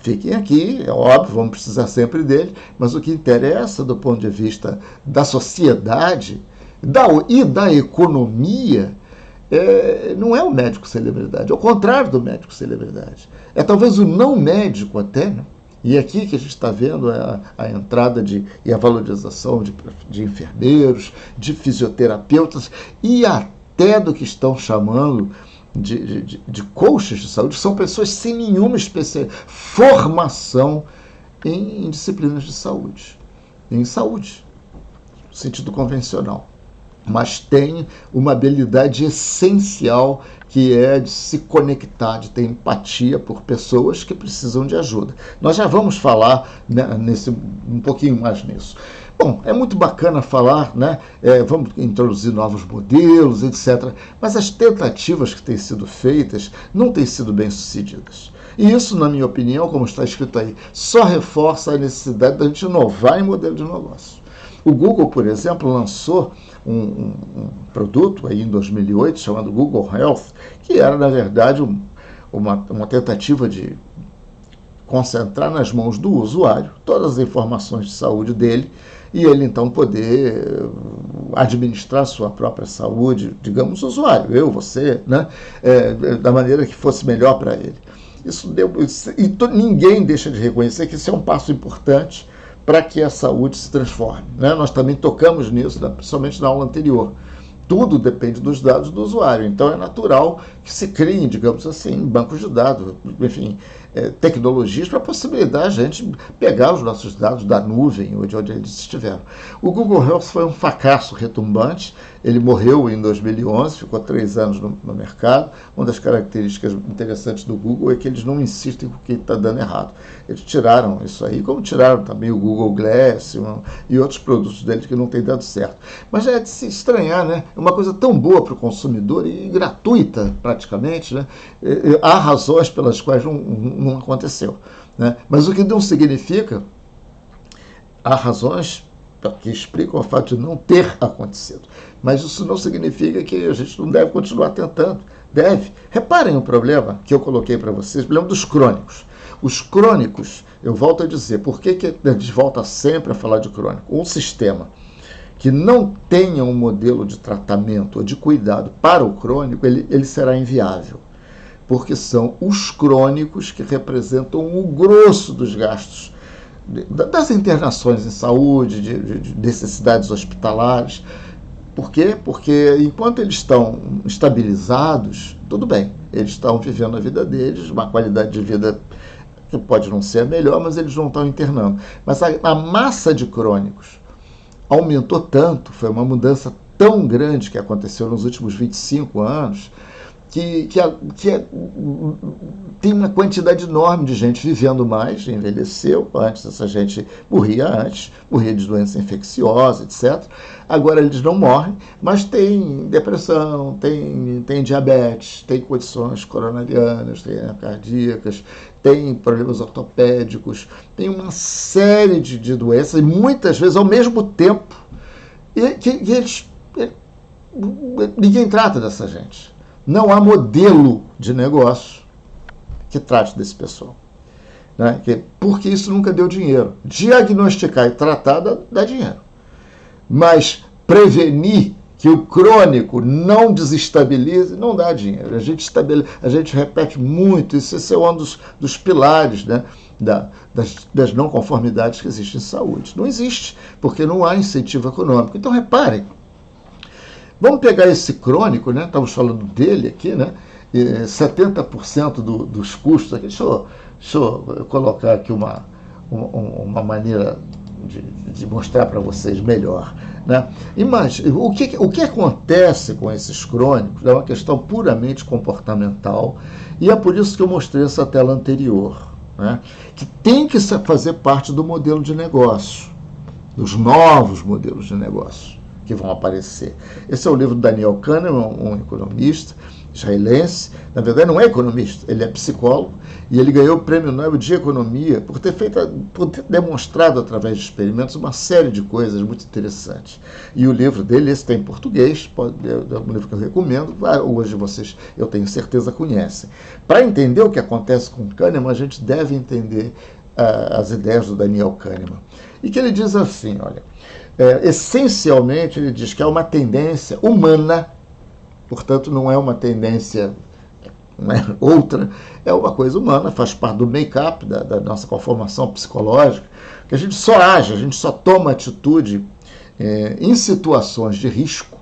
fiquem aqui, é óbvio, vamos precisar sempre deles, mas o que interessa do ponto de vista da sociedade e da economia não é o médico celebridade, é o contrário do médico celebridade. É talvez o não médico até, né? E aqui que a gente está vendo a entrada e a valorização de enfermeiros, de fisioterapeutas e até do que estão chamando de coaches de saúde, que são pessoas sem nenhuma formação em disciplinas de saúde, em saúde, no sentido convencional. Mas tem uma habilidade essencial que é de se conectar, de ter empatia por pessoas que precisam de ajuda. Nós já vamos falar, né, um pouquinho mais nisso. Bom, é muito bacana falar, né? Vamos introduzir novos modelos, etc. Mas as tentativas que têm sido feitas não têm sido bem sucedidas. E isso, na minha opinião, como está escrito aí, só reforça a necessidade da gente inovar em modelo de negócio. O Google, por exemplo, lançou um produto aí em 2008 chamado Google Health, que era, na verdade, uma tentativa de concentrar nas mãos do usuário todas as informações de saúde dele e ele, então, poder administrar sua própria saúde, digamos, usuário, eu, você, né, da maneira que fosse melhor para ele. Ninguém deixa de reconhecer que isso é um passo importante para que a saúde se transforme, né? Nós também tocamos nisso, principalmente na aula anterior. Tudo depende dos dados do usuário, então é natural que se criem, digamos assim, bancos de dados, enfim, tecnologias para possibilitar a gente pegar os nossos dados da nuvem ou de onde eles estiveram. O Google Health foi um fracasso retumbante, ele morreu em 2011, ficou 3 anos no mercado. Uma das características interessantes do Google é que eles não insistem com o que está dando errado. Eles tiraram isso aí, como tiraram também o Google Glass e outros produtos deles que não têm dado certo. Mas é de se estranhar, né? É uma coisa tão boa para o consumidor e gratuita, praticamente, né? Há razões pelas quais não aconteceu, né? Mas o que não significa, há razões que explicam o fato de não ter acontecido. Mas isso não significa que a gente não deve continuar tentando. Deve. Reparem o problema que eu coloquei para vocês, o problema dos crônicos. Os crônicos, eu volto a dizer, por que a gente volta sempre a falar de crônico? Um sistema que não tenha um modelo de tratamento ou de cuidado para o crônico, ele será inviável. Porque são os crônicos que representam o grosso dos gastos das internações em saúde, de necessidades hospitalares. Por quê? Porque enquanto eles estão estabilizados, tudo bem, eles estão vivendo a vida deles, uma qualidade de vida que pode não ser a melhor, mas eles não estão internando. Mas a massa de crônicos aumentou tanto, foi uma mudança tão grande que aconteceu nos últimos 25 anos, que tem uma quantidade enorme de gente vivendo mais, envelheceu, antes essa gente morria de doença infecciosa, etc. Agora eles não morrem, mas tem depressão, tem diabetes, tem condições coronarianas, tem cardíacas, tem problemas ortopédicos, tem uma série de doenças, e muitas vezes ao mesmo tempo, ninguém trata dessa gente. Não há modelo de negócio que trate desse pessoal, né? Porque isso nunca deu dinheiro. Diagnosticar e tratar dá dinheiro. Mas prevenir que o crônico não desestabilize não dá dinheiro. A gente repete muito, esse é um dos pilares, né, das não conformidades que existem em saúde. Não existe, porque não há incentivo econômico. Então, reparem, vamos pegar esse crônico, né? Estamos falando dele aqui, né? 70% dos custos aqui. Deixa eu colocar aqui uma maneira de mostrar para vocês melhor, né? Imagina, o que acontece com esses crônicos é uma questão puramente comportamental, e é por isso que eu mostrei essa tela anterior, né? Que tem que fazer parte do modelo de negócio, dos novos modelos de negócio. que vão aparecer. Esse é o livro do Daniel Kahneman, um economista israelense. Na verdade, não é economista, ele é psicólogo, e ele ganhou o Prêmio Nobel de Economia por ter demonstrado através de experimentos uma série de coisas muito interessantes. E o livro dele, esse está em português, é um livro que eu recomendo, hoje eu tenho certeza, conhecem. Para entender o que acontece com Kahneman, a gente deve entender as ideias do Daniel Kahneman. E que ele diz assim, olha, essencialmente ele diz que é uma tendência humana, portanto não é uma tendência outra, é uma coisa humana, faz parte do make-up, da nossa conformação psicológica, que a gente só age, a gente só toma atitude em situações de risco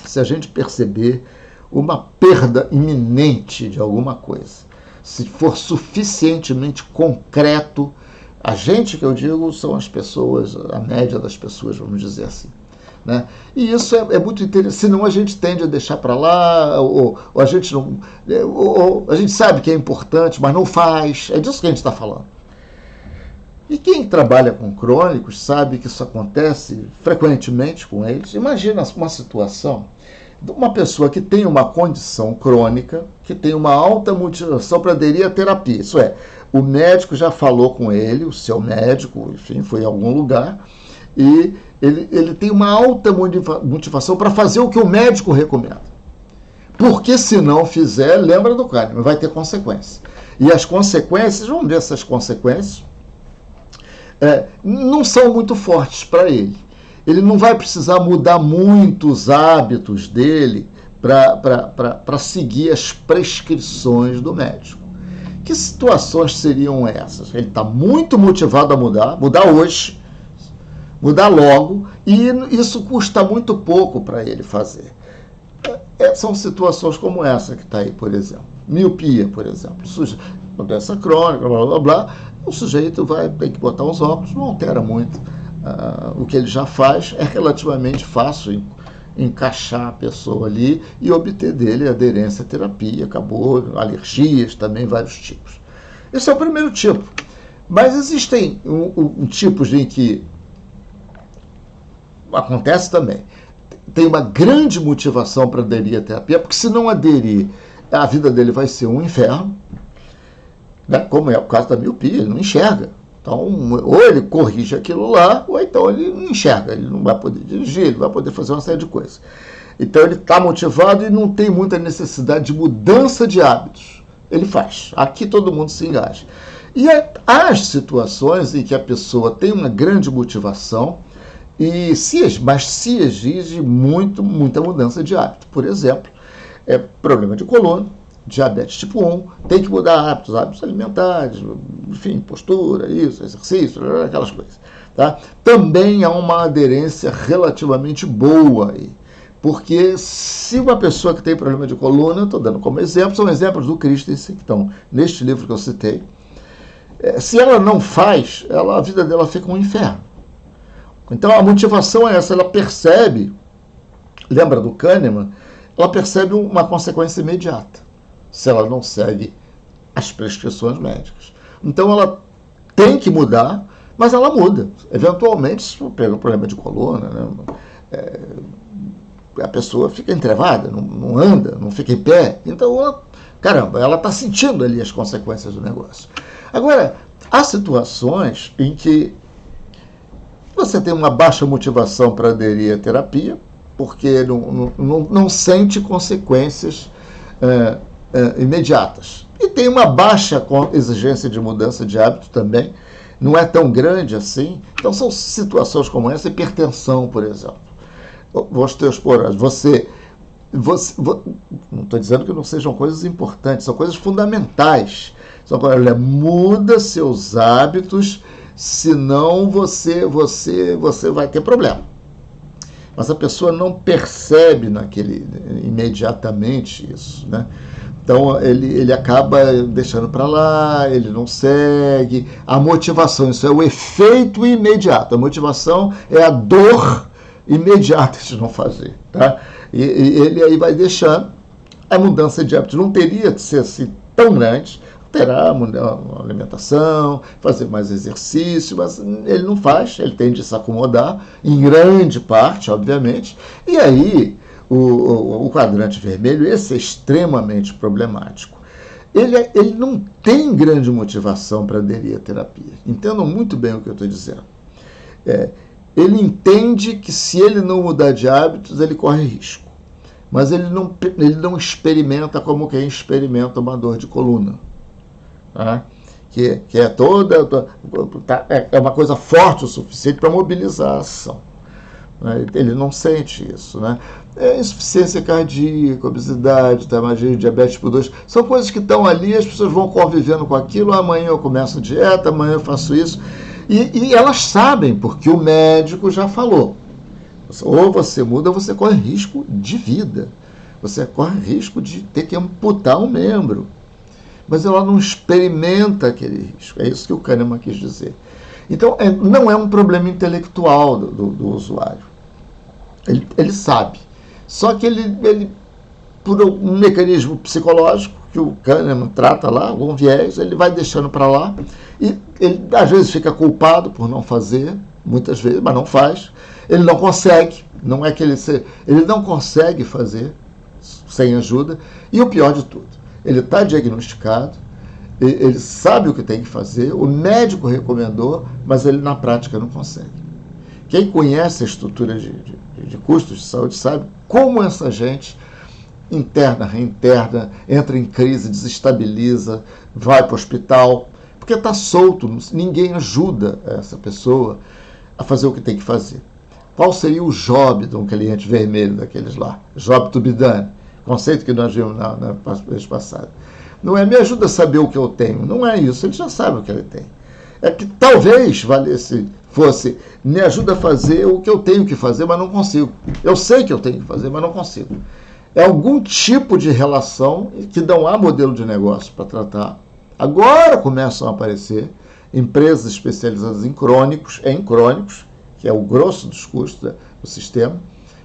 se a gente perceber uma perda iminente de alguma coisa. Se for suficientemente concreto, a gente que eu digo são as pessoas, a média das pessoas, vamos dizer assim. Né? E isso é muito interessante, senão a gente tende a deixar para lá, ou a gente não. Ou a gente sabe que é importante, mas não faz. É disso que a gente está falando. E quem trabalha com crônicos sabe que isso acontece frequentemente com eles. Imagina uma situação de uma pessoa que tem uma condição crônica, que tem uma alta motivação para aderir à terapia. Isso é, o médico já falou com ele, o seu médico, enfim, foi em algum lugar, e ele tem uma alta motivação para fazer o que o médico recomenda. Porque se não fizer, lembra do Kahneman, vai ter consequências. E as consequências, vamos ver essas consequências, não são muito fortes para ele. Ele não vai precisar mudar muitos hábitos dele para seguir as prescrições do médico. Que situações seriam essas? Ele está muito motivado a mudar hoje, mudar logo, e isso custa muito pouco para ele fazer. São situações como essa que está aí, por exemplo. Miopia, por exemplo. Doença crônica, blá, blá, blá. O sujeito tem que botar os óculos, não altera muito. O que ele já faz, é relativamente fácil encaixar a pessoa ali e obter dele aderência à terapia. Acabou, alergias também, vários tipos. Esse é o primeiro tipo. Mas existem tipos em que acontece também. Tem uma grande motivação para aderir à terapia, porque se não aderir, a vida dele vai ser um inferno, né? Como é o caso da miopia, ele não enxerga. Então, ou ele corrige aquilo lá, ou então ele não enxerga, ele não vai poder dirigir, ele vai poder fazer uma série de coisas. Então, ele está motivado e não tem muita necessidade de mudança de hábitos. Ele faz. Aqui todo mundo se engaja. E há as situações em que a pessoa tem uma grande motivação, mas se exige muita mudança de hábito. Por exemplo, problema de coluna, diabetes tipo 1, tem que mudar hábitos alimentares, enfim, postura, isso, exercício, aquelas coisas. Tá? Também há uma aderência relativamente boa aí. Porque se uma pessoa que tem problema de coluna, estou dando como exemplo, são exemplos do Christensen, que estão neste livro que eu citei, se ela não faz, a vida dela fica um inferno. Então a motivação é essa, ela percebe, lembra do Kahneman, ela percebe uma consequência imediata, se ela não segue as prescrições médicas. Então ela tem que mudar, mas ela muda. Eventualmente, se pega um problema de coluna, né, a pessoa fica entrevada, não anda, não fica em pé. Então, ela está sentindo ali as consequências do negócio. Agora, há situações em que você tem uma baixa motivação para aderir à terapia, porque não sente consequências imediatas. E tem uma baixa exigência de mudança de hábito também, não é tão grande assim. Então são situações como essa, hipertensão, por exemplo. Vou te expor, não estou dizendo que não sejam coisas importantes, são coisas fundamentais. Muda seus hábitos, senão você vai ter problema. Mas a pessoa não percebe imediatamente isso, né? Então ele acaba deixando para lá, ele não segue. A motivação, isso é o efeito imediato. A motivação é a dor imediata de não fazer, tá? E ele aí vai deixando. A mudança de hábito não teria de ser assim tão grande. terá uma alimentação, fazer mais exercício, mas ele não faz, ele tende a se acomodar, em grande parte, obviamente, e aí o quadrante vermelho, esse é extremamente problemático. Ele não tem grande motivação para aderir à terapia. Entendam muito bem o que eu estou dizendo. Ele entende que se ele não mudar de hábitos, ele corre risco. Mas ele não experimenta como quem experimenta uma dor de coluna. Tá? Que é é uma coisa forte o suficiente para mobilizar a ação. Ele não sente isso. Né? Insuficiência cardíaca, obesidade, tabagismo, diabetes tipo 2, são coisas que estão ali, as pessoas vão convivendo com aquilo, amanhã eu começo dieta, amanhã eu faço isso, e elas sabem, porque o médico já falou. Ou você muda, você corre risco de vida. Você corre risco de ter que amputar um membro. Mas ela não experimenta aquele risco. É isso que o Kahneman quis dizer. Então, não é um problema intelectual do usuário. Ele sabe. Só que ele, por um mecanismo psicológico, que o Kahneman trata lá, algum viés, ele vai deixando para lá. E ele, às vezes, fica culpado por não fazer, muitas vezes, mas não faz. Ele não consegue, não é que ele não consegue fazer sem ajuda. E o pior de tudo, ele está diagnosticado, ele sabe o que tem que fazer, o médico recomendou, mas ele na prática não consegue. Quem conhece a estrutura de custos de saúde sabe como essa gente interna, reinterna, entra em crise, desestabiliza, vai para o hospital, porque está solto, ninguém ajuda essa pessoa a fazer o que tem que fazer. Qual seria o job de um cliente vermelho daqueles lá? Job to be done. Conceito que nós vimos na vez passada. Não é me ajuda a saber o que eu tenho. Não é isso. Ele já sabe o que ele tem. É que talvez fosse me ajuda a fazer o que eu tenho que fazer, mas não consigo. Eu sei que eu tenho que fazer, mas não consigo. É algum tipo de relação que não há modelo de negócio para tratar. Agora começam a aparecer empresas especializadas em crônicos, que é o grosso dos custos do sistema,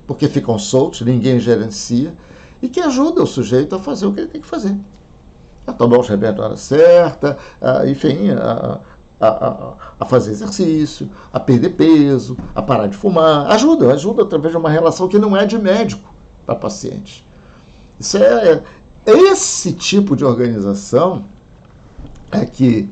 porque ficam soltos, ninguém gerencia, e que ajuda o sujeito a fazer o que ele tem que fazer. A tomar os remédios na hora certa, enfim, a fazer exercício, a perder peso, a parar de fumar. Ajuda através de uma relação que não é de médico para paciente. Isso esse tipo de organização é que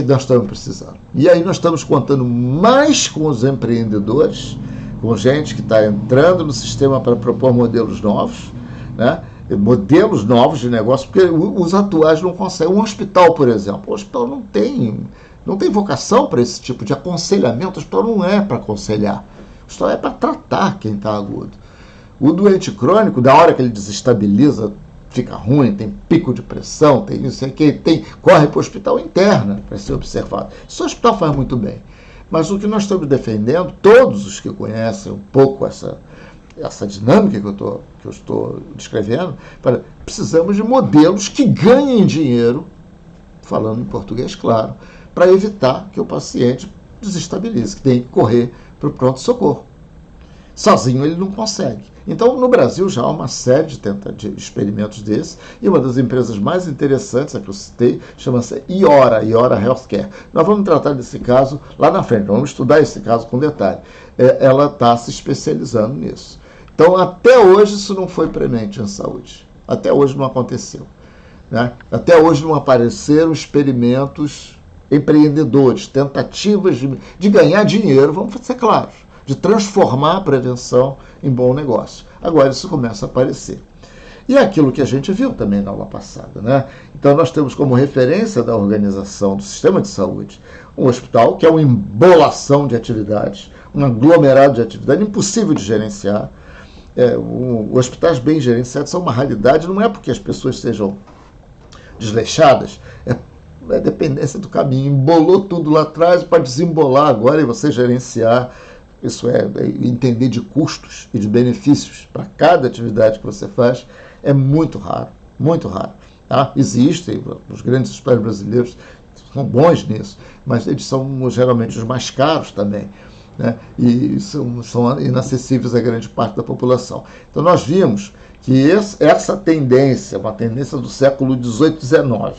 nós estamos precisando. E aí nós estamos contando mais com os empreendedores, com gente que está entrando no sistema para propor modelos novos, né? Modelos novos de negócio, porque os atuais não conseguem. Um hospital, por exemplo, o hospital não tem vocação para esse tipo de aconselhamento. O hospital não é para aconselhar, o hospital é para tratar quem está agudo. O doente crônico, da hora que ele desestabiliza, fica ruim, tem pico de pressão, tem isso aqui, corre para o hospital interna para ser observado. Isso o hospital faz muito bem. Mas o que nós estamos defendendo, todos os que conhecem um pouco essa dinâmica que eu estou descrevendo, precisamos de modelos que ganhem dinheiro, falando em português claro, para evitar que o paciente desestabilize, que tem que correr para o pronto-socorro. Sozinho ele não consegue. Então, no Brasil já há uma série de experimentos desses, e uma das empresas mais interessantes, a que eu citei, chama-se Iora Healthcare. Nós vamos tratar desse caso lá na frente, vamos estudar esse caso com detalhe. Ela está se especializando nisso. Então, até hoje isso não foi premente em saúde. Até hoje não aconteceu. Né? Até hoje não apareceram experimentos empreendedores, tentativas de ganhar dinheiro, vamos ser claros, de transformar a prevenção em bom negócio. Agora isso começa a aparecer. E é aquilo que a gente viu também na aula passada, né? Então nós temos como referência da organização do sistema de saúde um hospital que é uma embolação de atividades, um aglomerado de atividades impossível de gerenciar. Hospitais bem gerenciados são uma raridade, não é porque as pessoas sejam desleixadas, é dependência do caminho. Embolou tudo lá atrás para desembolar agora e você gerenciar. Isso é entender de custos e de benefícios para cada atividade que você faz, é muito raro, muito raro. Tá? Existem, os grandes hospitais brasileiros são bons nisso, mas eles são geralmente os mais caros também, né? E são inacessíveis a grande parte da população. Então nós vimos que essa tendência, uma tendência do século XVIII, XIX,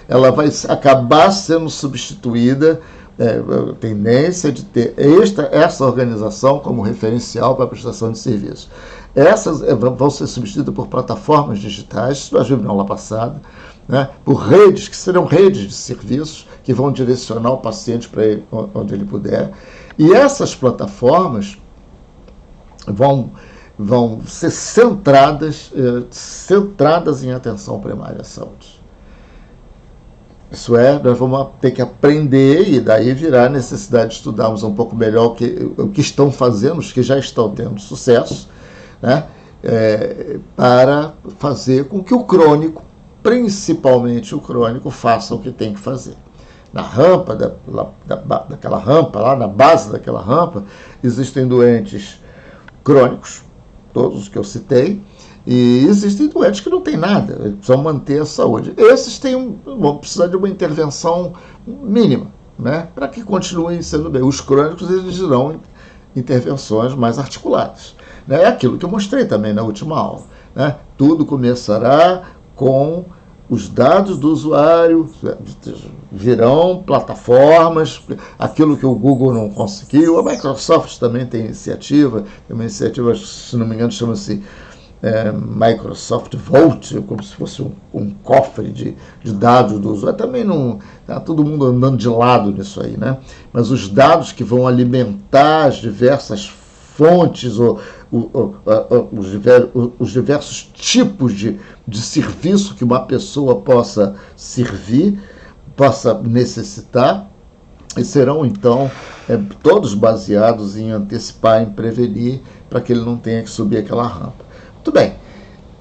ela vai acabar sendo substituída, a tendência de ter essa organização como referencial para a prestação de serviços. Essas vão ser substituídas por plataformas digitais, isso nós vimos na aula passada, né, por redes, que serão redes de serviços, que vão direcionar o paciente para ele, onde ele puder. E essas plataformas vão ser centradas em atenção primária à saúde. Isso é, nós vamos ter que aprender, e daí virá a necessidade de estudarmos um pouco melhor o que estão fazendo, os que já estão tendo sucesso, né, para fazer com que o crônico, principalmente o crônico, faça o que tem que fazer. Na rampa, daquela rampa, lá na base daquela rampa, existem doentes crônicos, todos os que eu citei, e existem doentes que não têm nada, precisam manter a saúde. Esses vão precisar de uma intervenção mínima, né, para que continuem sendo bem. Os crônicos exigirão intervenções mais articuladas. É aquilo que eu mostrei também na última aula, né? Tudo começará com os dados do usuário, virão plataformas, aquilo que o Google não conseguiu. A Microsoft também tem uma iniciativa, se não me engano, chama-se Microsoft Vault, como se fosse um cofre de dados do usuário. Também não está todo mundo andando de lado nisso aí, né? Mas os dados que vão alimentar as diversas fontes, os diversos tipos de serviço que uma pessoa possa servir, possa necessitar, e serão, então, todos baseados em antecipar, em prevenir, para que ele não tenha que subir aquela rampa. Muito bem,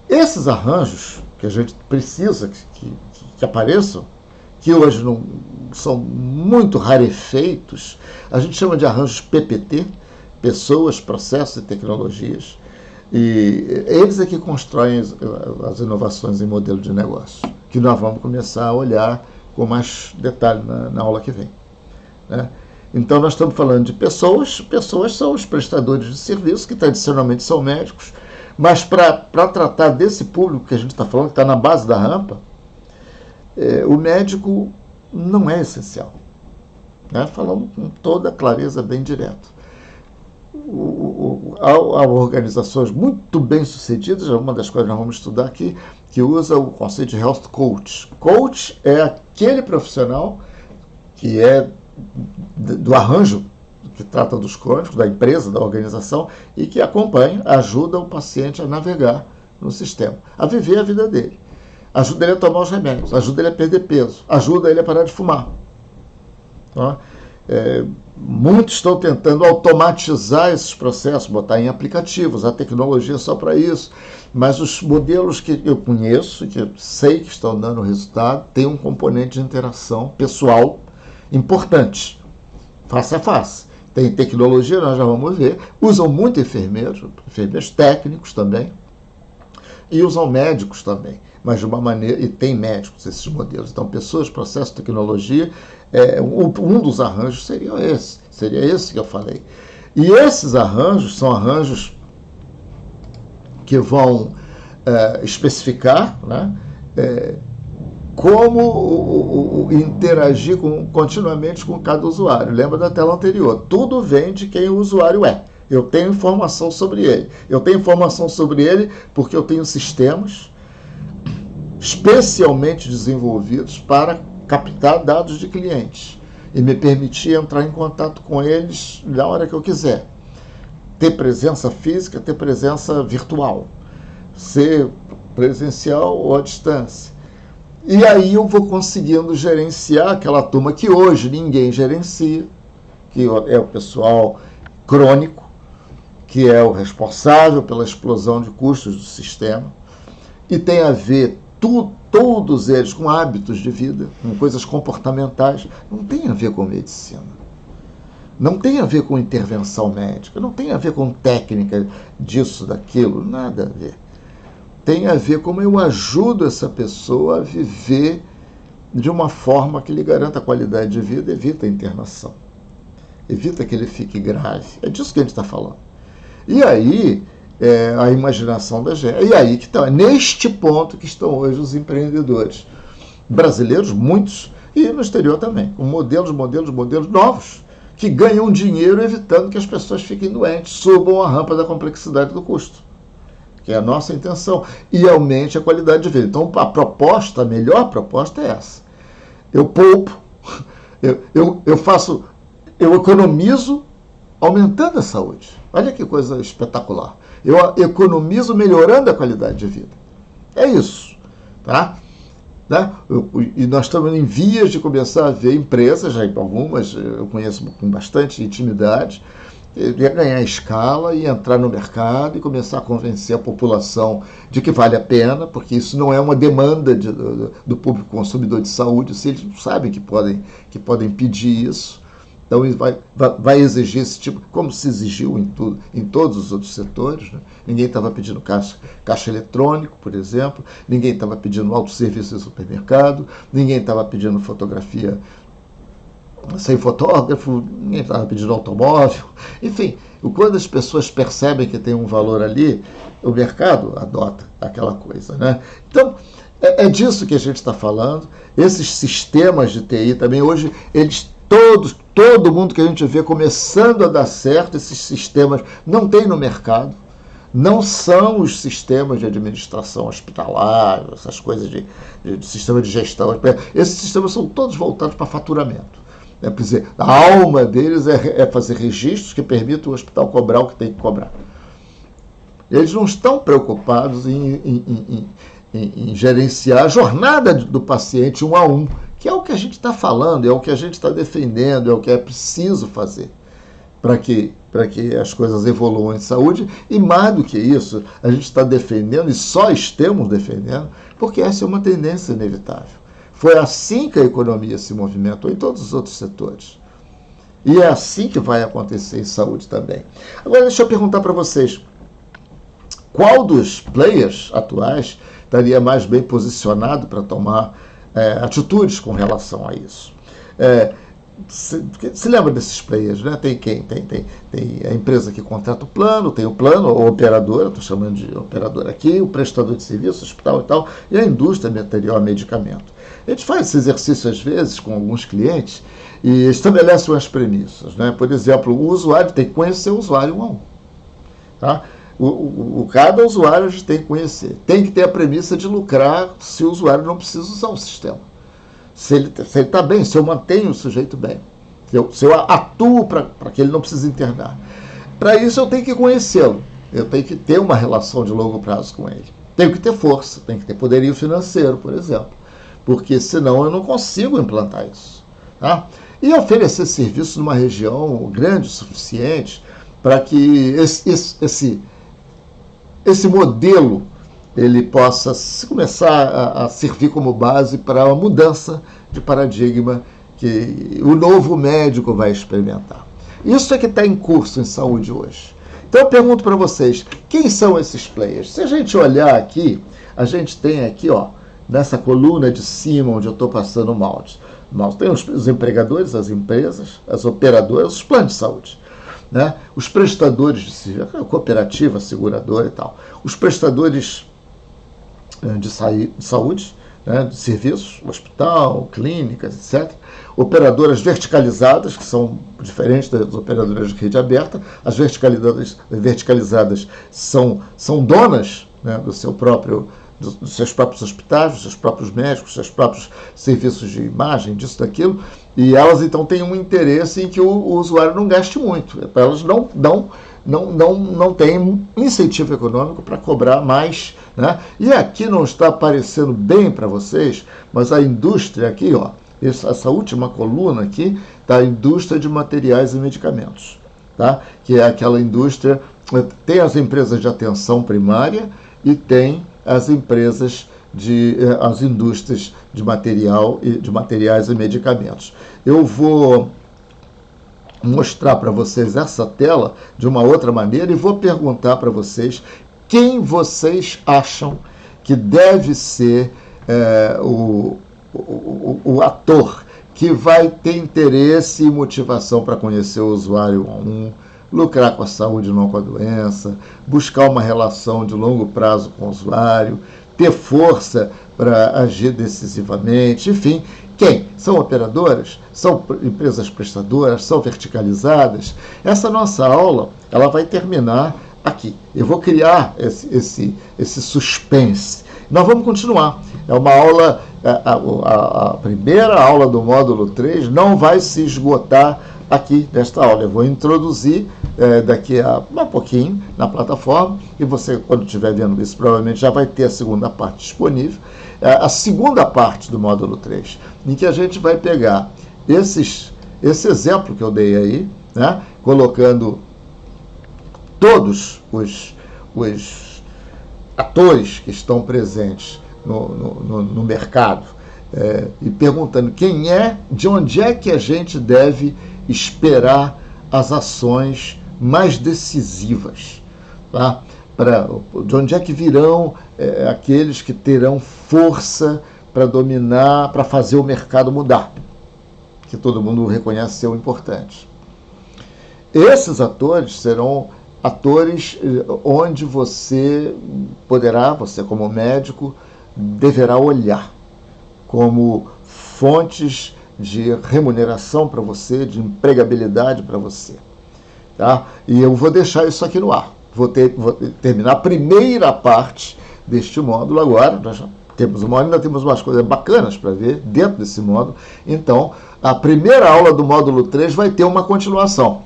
esses arranjos que a gente precisa que apareçam, que hoje não são muito rarefeitos, a gente chama de arranjos PPT, pessoas, processos e tecnologias, e eles é que constroem as inovações em modelo de negócio, que nós vamos começar a olhar com mais detalhe na aula que vem, né? Então nós estamos falando de pessoas são os prestadores de serviço, que tradicionalmente são médicos, mas para tratar desse público que a gente está falando, que está na base da rampa, o médico não é essencial, né? Falando com toda clareza, bem direto. Há organizações muito bem sucedidas, uma das quais nós vamos estudar aqui, que usa o conceito de Health Coach. Coach é aquele profissional que é do arranjo, que trata dos crônicos, da empresa, da organização, e que acompanha, ajuda o paciente a navegar no sistema, a viver a vida dele. Ajuda ele a tomar os remédios, ajuda ele a perder peso, ajuda ele a parar de fumar. Tá? Muitos estão tentando automatizar esses processos, botar em aplicativos, a tecnologia só para isso, mas os modelos que eu conheço, que eu sei que estão dando resultado, têm um componente de interação pessoal importante, face a face. Tem tecnologia, nós já vamos ver, usam muito enfermeiros técnicos também, e usam médicos também, mas de uma maneira, e tem médicos esses modelos. Então, pessoas, processo, tecnologia, um dos arranjos seria esse que eu falei. E esses arranjos são arranjos que vão especificar, né, como interagir continuamente com cada usuário. Lembra da tela anterior? Tudo vem de quem o usuário é. Eu tenho informação sobre ele. Eu tenho informação sobre ele porque eu tenho sistemas especialmente desenvolvidos para captar dados de clientes e me permitir entrar em contato com eles na hora que eu quiser. Ter presença física, ter presença virtual. Ser presencial ou à distância. E aí eu vou conseguindo gerenciar aquela turma que hoje ninguém gerencia, que é o pessoal crônico, que é o responsável pela explosão de custos do sistema, e tem a ver todos eles com hábitos de vida, com coisas comportamentais, não tem a ver com medicina, não tem a ver com intervenção médica, não tem a ver com técnica disso, daquilo, nada a ver. Tem a ver como eu ajudo essa pessoa a viver de uma forma que lhe garanta a qualidade de vida, evita a internação, evita que ele fique grave. É disso que a gente está falando. E aí, a imaginação da gente. E aí que estão, é neste ponto que estão hoje os empreendedores brasileiros, muitos, e no exterior também, com modelos novos, que ganham dinheiro evitando que as pessoas fiquem doentes, subam a rampa da complexidade do custo, que é a nossa intenção, e aumente a qualidade de vida. Então, a melhor proposta é essa. Eu poupo, eu economizo aumentando a saúde. Olha que coisa espetacular. Eu economizo melhorando a qualidade de vida. É isso, tá? Né? E nós estamos em vias de começar a ver empresas, já algumas eu conheço com bastante intimidade, ganhar escala e entrar no mercado e começar a convencer a população de que vale a pena, porque isso não é uma demanda do público consumidor de saúde, se eles sabem que podem pedir isso. Então vai exigir esse tipo, como se exigiu em todos os outros setores. Né? Ninguém estava pedindo caixa eletrônico, por exemplo, ninguém estava pedindo autosserviço em supermercado, ninguém estava pedindo fotografia sem fotógrafo, ninguém estava pedindo automóvel. Enfim, quando as pessoas percebem que tem um valor ali, o mercado adota aquela coisa. Né? Então, é disso que a gente está falando. Esses sistemas de TI também, hoje, eles todo mundo que a gente vê começando a dar certo, esses sistemas não tem no mercado, não são os sistemas de administração hospitalar, essas coisas de sistema de gestão. Esses sistemas são todos voltados para faturamento. Quer dizer, a alma deles é fazer registros que permitam o hospital cobrar o que tem que cobrar. Eles não estão preocupados em gerenciar a jornada do paciente um a um, que é o que a gente está falando, é o que a gente está defendendo, é o que é preciso fazer para que as coisas evoluam em saúde. E mais do que isso, a gente está defendendo, e só estamos defendendo, porque essa é uma tendência inevitável. Foi assim que a economia se movimentou em todos os outros setores. E é assim que vai acontecer em saúde também. Agora, deixa eu perguntar para vocês, qual dos players atuais estaria mais bem posicionado para tomar atitudes com relação a isso? Se lembra desses players, né? Tem quem? Tem a empresa que contrata o plano, tem o plano, a operadora, estou chamando de operadora aqui, o prestador de serviço, hospital e tal, e a indústria material e medicamento. A gente faz esse exercício às vezes com alguns clientes e estabelece umas premissas, né? Por exemplo, o usuário tem que conhecer o usuário um a um. Tá? Cada usuário a gente tem que conhecer. Tem que ter a premissa de lucrar se o usuário não precisa usar o sistema. Se ele está bem, se eu mantenho o sujeito bem, se eu atuo para que ele não precise internar. Para isso eu tenho que conhecê-lo, eu tenho que ter uma relação de longo prazo com ele. Tenho que ter força, tenho que ter poderio financeiro, por exemplo, porque senão eu não consigo implantar isso. Tá? E oferecer serviço numa região grande o suficiente para que esse modelo ele possa começar a servir como base para uma mudança de paradigma que o novo médico vai experimentar. Isso é que está em curso em saúde hoje. Então eu pergunto para vocês, quem são esses players? Se a gente olhar aqui, a gente tem aqui, ó, nessa coluna de cima, onde eu estou passando o mouse, tem os empregadores, as empresas, as operadoras, os planos de saúde. Né? Os prestadores de serviço, a cooperativa, a seguradora e tal. Os prestadores de saúde, né, de serviços, hospital, clínicas, etc. Operadoras verticalizadas, que são diferentes das operadoras de rede aberta. As verticalizadas são donas, né, dos seus próprios hospitais, dos seus próprios médicos, dos seus próprios serviços de imagem, disso, daquilo, e elas então têm um interesse em que o usuário não gaste muito. Elas não têm incentivo econômico para cobrar mais. Né? E aqui não está aparecendo bem para vocês, mas a indústria aqui, ó, essa última coluna aqui, está a indústria de materiais e medicamentos. Tá? Que é aquela indústria, tem as empresas de atenção primária e tem as indústrias de materiais e medicamentos. Eu vou mostrar para vocês essa tela de uma outra maneira e vou perguntar para vocês quem vocês acham que deve ser o ator que vai ter interesse e motivação para conhecer o usuário lucrar com a saúde, não com a doença, buscar uma relação de longo prazo com o usuário, ter força para agir decisivamente, enfim. Quem? São operadoras? São empresas prestadoras? São verticalizadas? Essa nossa aula ela vai terminar aqui. Eu vou criar esse suspense. Nós vamos continuar. É uma aula, a primeira aula do módulo 3 não vai se esgotar aqui nesta aula. Eu vou introduzir daqui a um pouquinho na plataforma, e você, quando estiver vendo isso, provavelmente já vai ter a segunda parte disponível. A segunda parte do módulo 3, em que a gente vai pegar esse exemplo que eu dei aí, né, colocando todos os atores que estão presentes no mercado, e perguntando de onde é que a gente deve esperar as ações mais decisivas, tá? De onde é que virão aqueles que terão força para dominar, para fazer o mercado mudar, que todo mundo reconhece ser o importante. Esses atores serão atores onde você como médico, deverá olhar como fontes de remuneração para você, de empregabilidade para você. Tá? E eu vou deixar isso aqui no ar. Vou terminar a primeira parte deste módulo agora. Nós já temos ainda temos umas coisas bacanas para ver dentro desse módulo. Então, a primeira aula do módulo 3 vai ter uma continuação,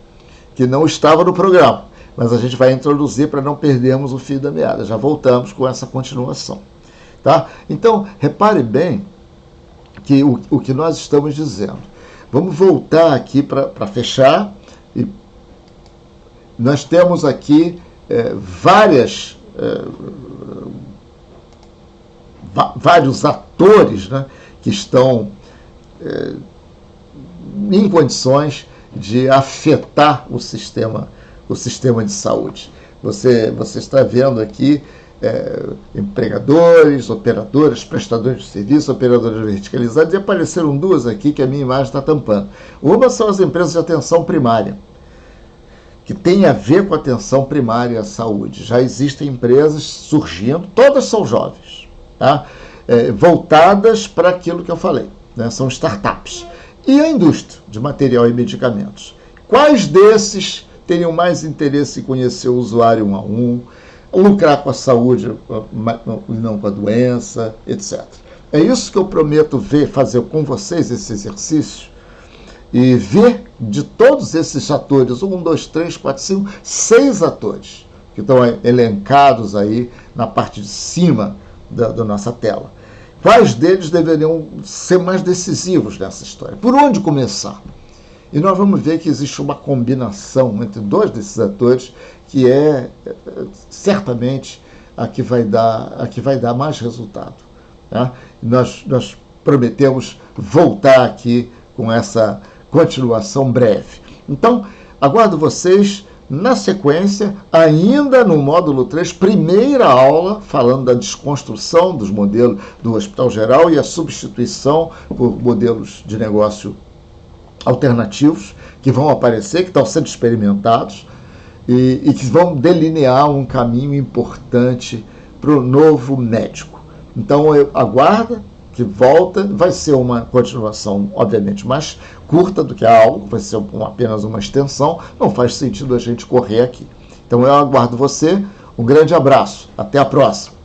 que não estava no programa, mas a gente vai introduzir para não perdermos o fio da meada. Já voltamos com essa continuação. Tá? Então, repare bem que o que nós estamos dizendo. Vamos voltar aqui para fechar. E nós temos aqui vários atores, né, que estão em condições de afetar o sistema de saúde. Você está vendo aqui empregadores, operadoras, prestadores de serviço, operadoras verticalizadas, e apareceram duas aqui que a minha imagem está tampando. Uma são as empresas de atenção primária, que tem a ver com a atenção primária à saúde. Já existem empresas surgindo, todas são jovens, tá? Voltadas para aquilo que eu falei, né? São startups. E a indústria de material e medicamentos. Quais desses teriam mais interesse em conhecer o usuário um a um, lucrar com a saúde e não com a doença, etc. É isso que eu prometo fazer com vocês, esse exercício, e ver de todos esses atores, 1, 2, 3, 4, 5, 6 atores, que estão elencados aí na parte de cima da nossa tela. Quais deles deveriam ser mais decisivos nessa história? Por onde começar? E nós vamos ver que existe uma combinação entre dois desses atores que é certamente a que vai dar mais resultado. Tá? Nós prometemos voltar aqui com essa continuação breve. Então, aguardo vocês na sequência, ainda no módulo 3, primeira aula, falando da desconstrução dos modelos do Hospital Geral e a substituição por modelos de negócio alternativos que vão aparecer, que estão sendo experimentados e que vão delinear um caminho importante para o novo médico. Então, eu aguardo que volta, vai ser uma continuação, obviamente, mais curta do que a aula, vai ser apenas uma extensão, não faz sentido a gente correr aqui. Então, eu aguardo você, um grande abraço, até a próxima.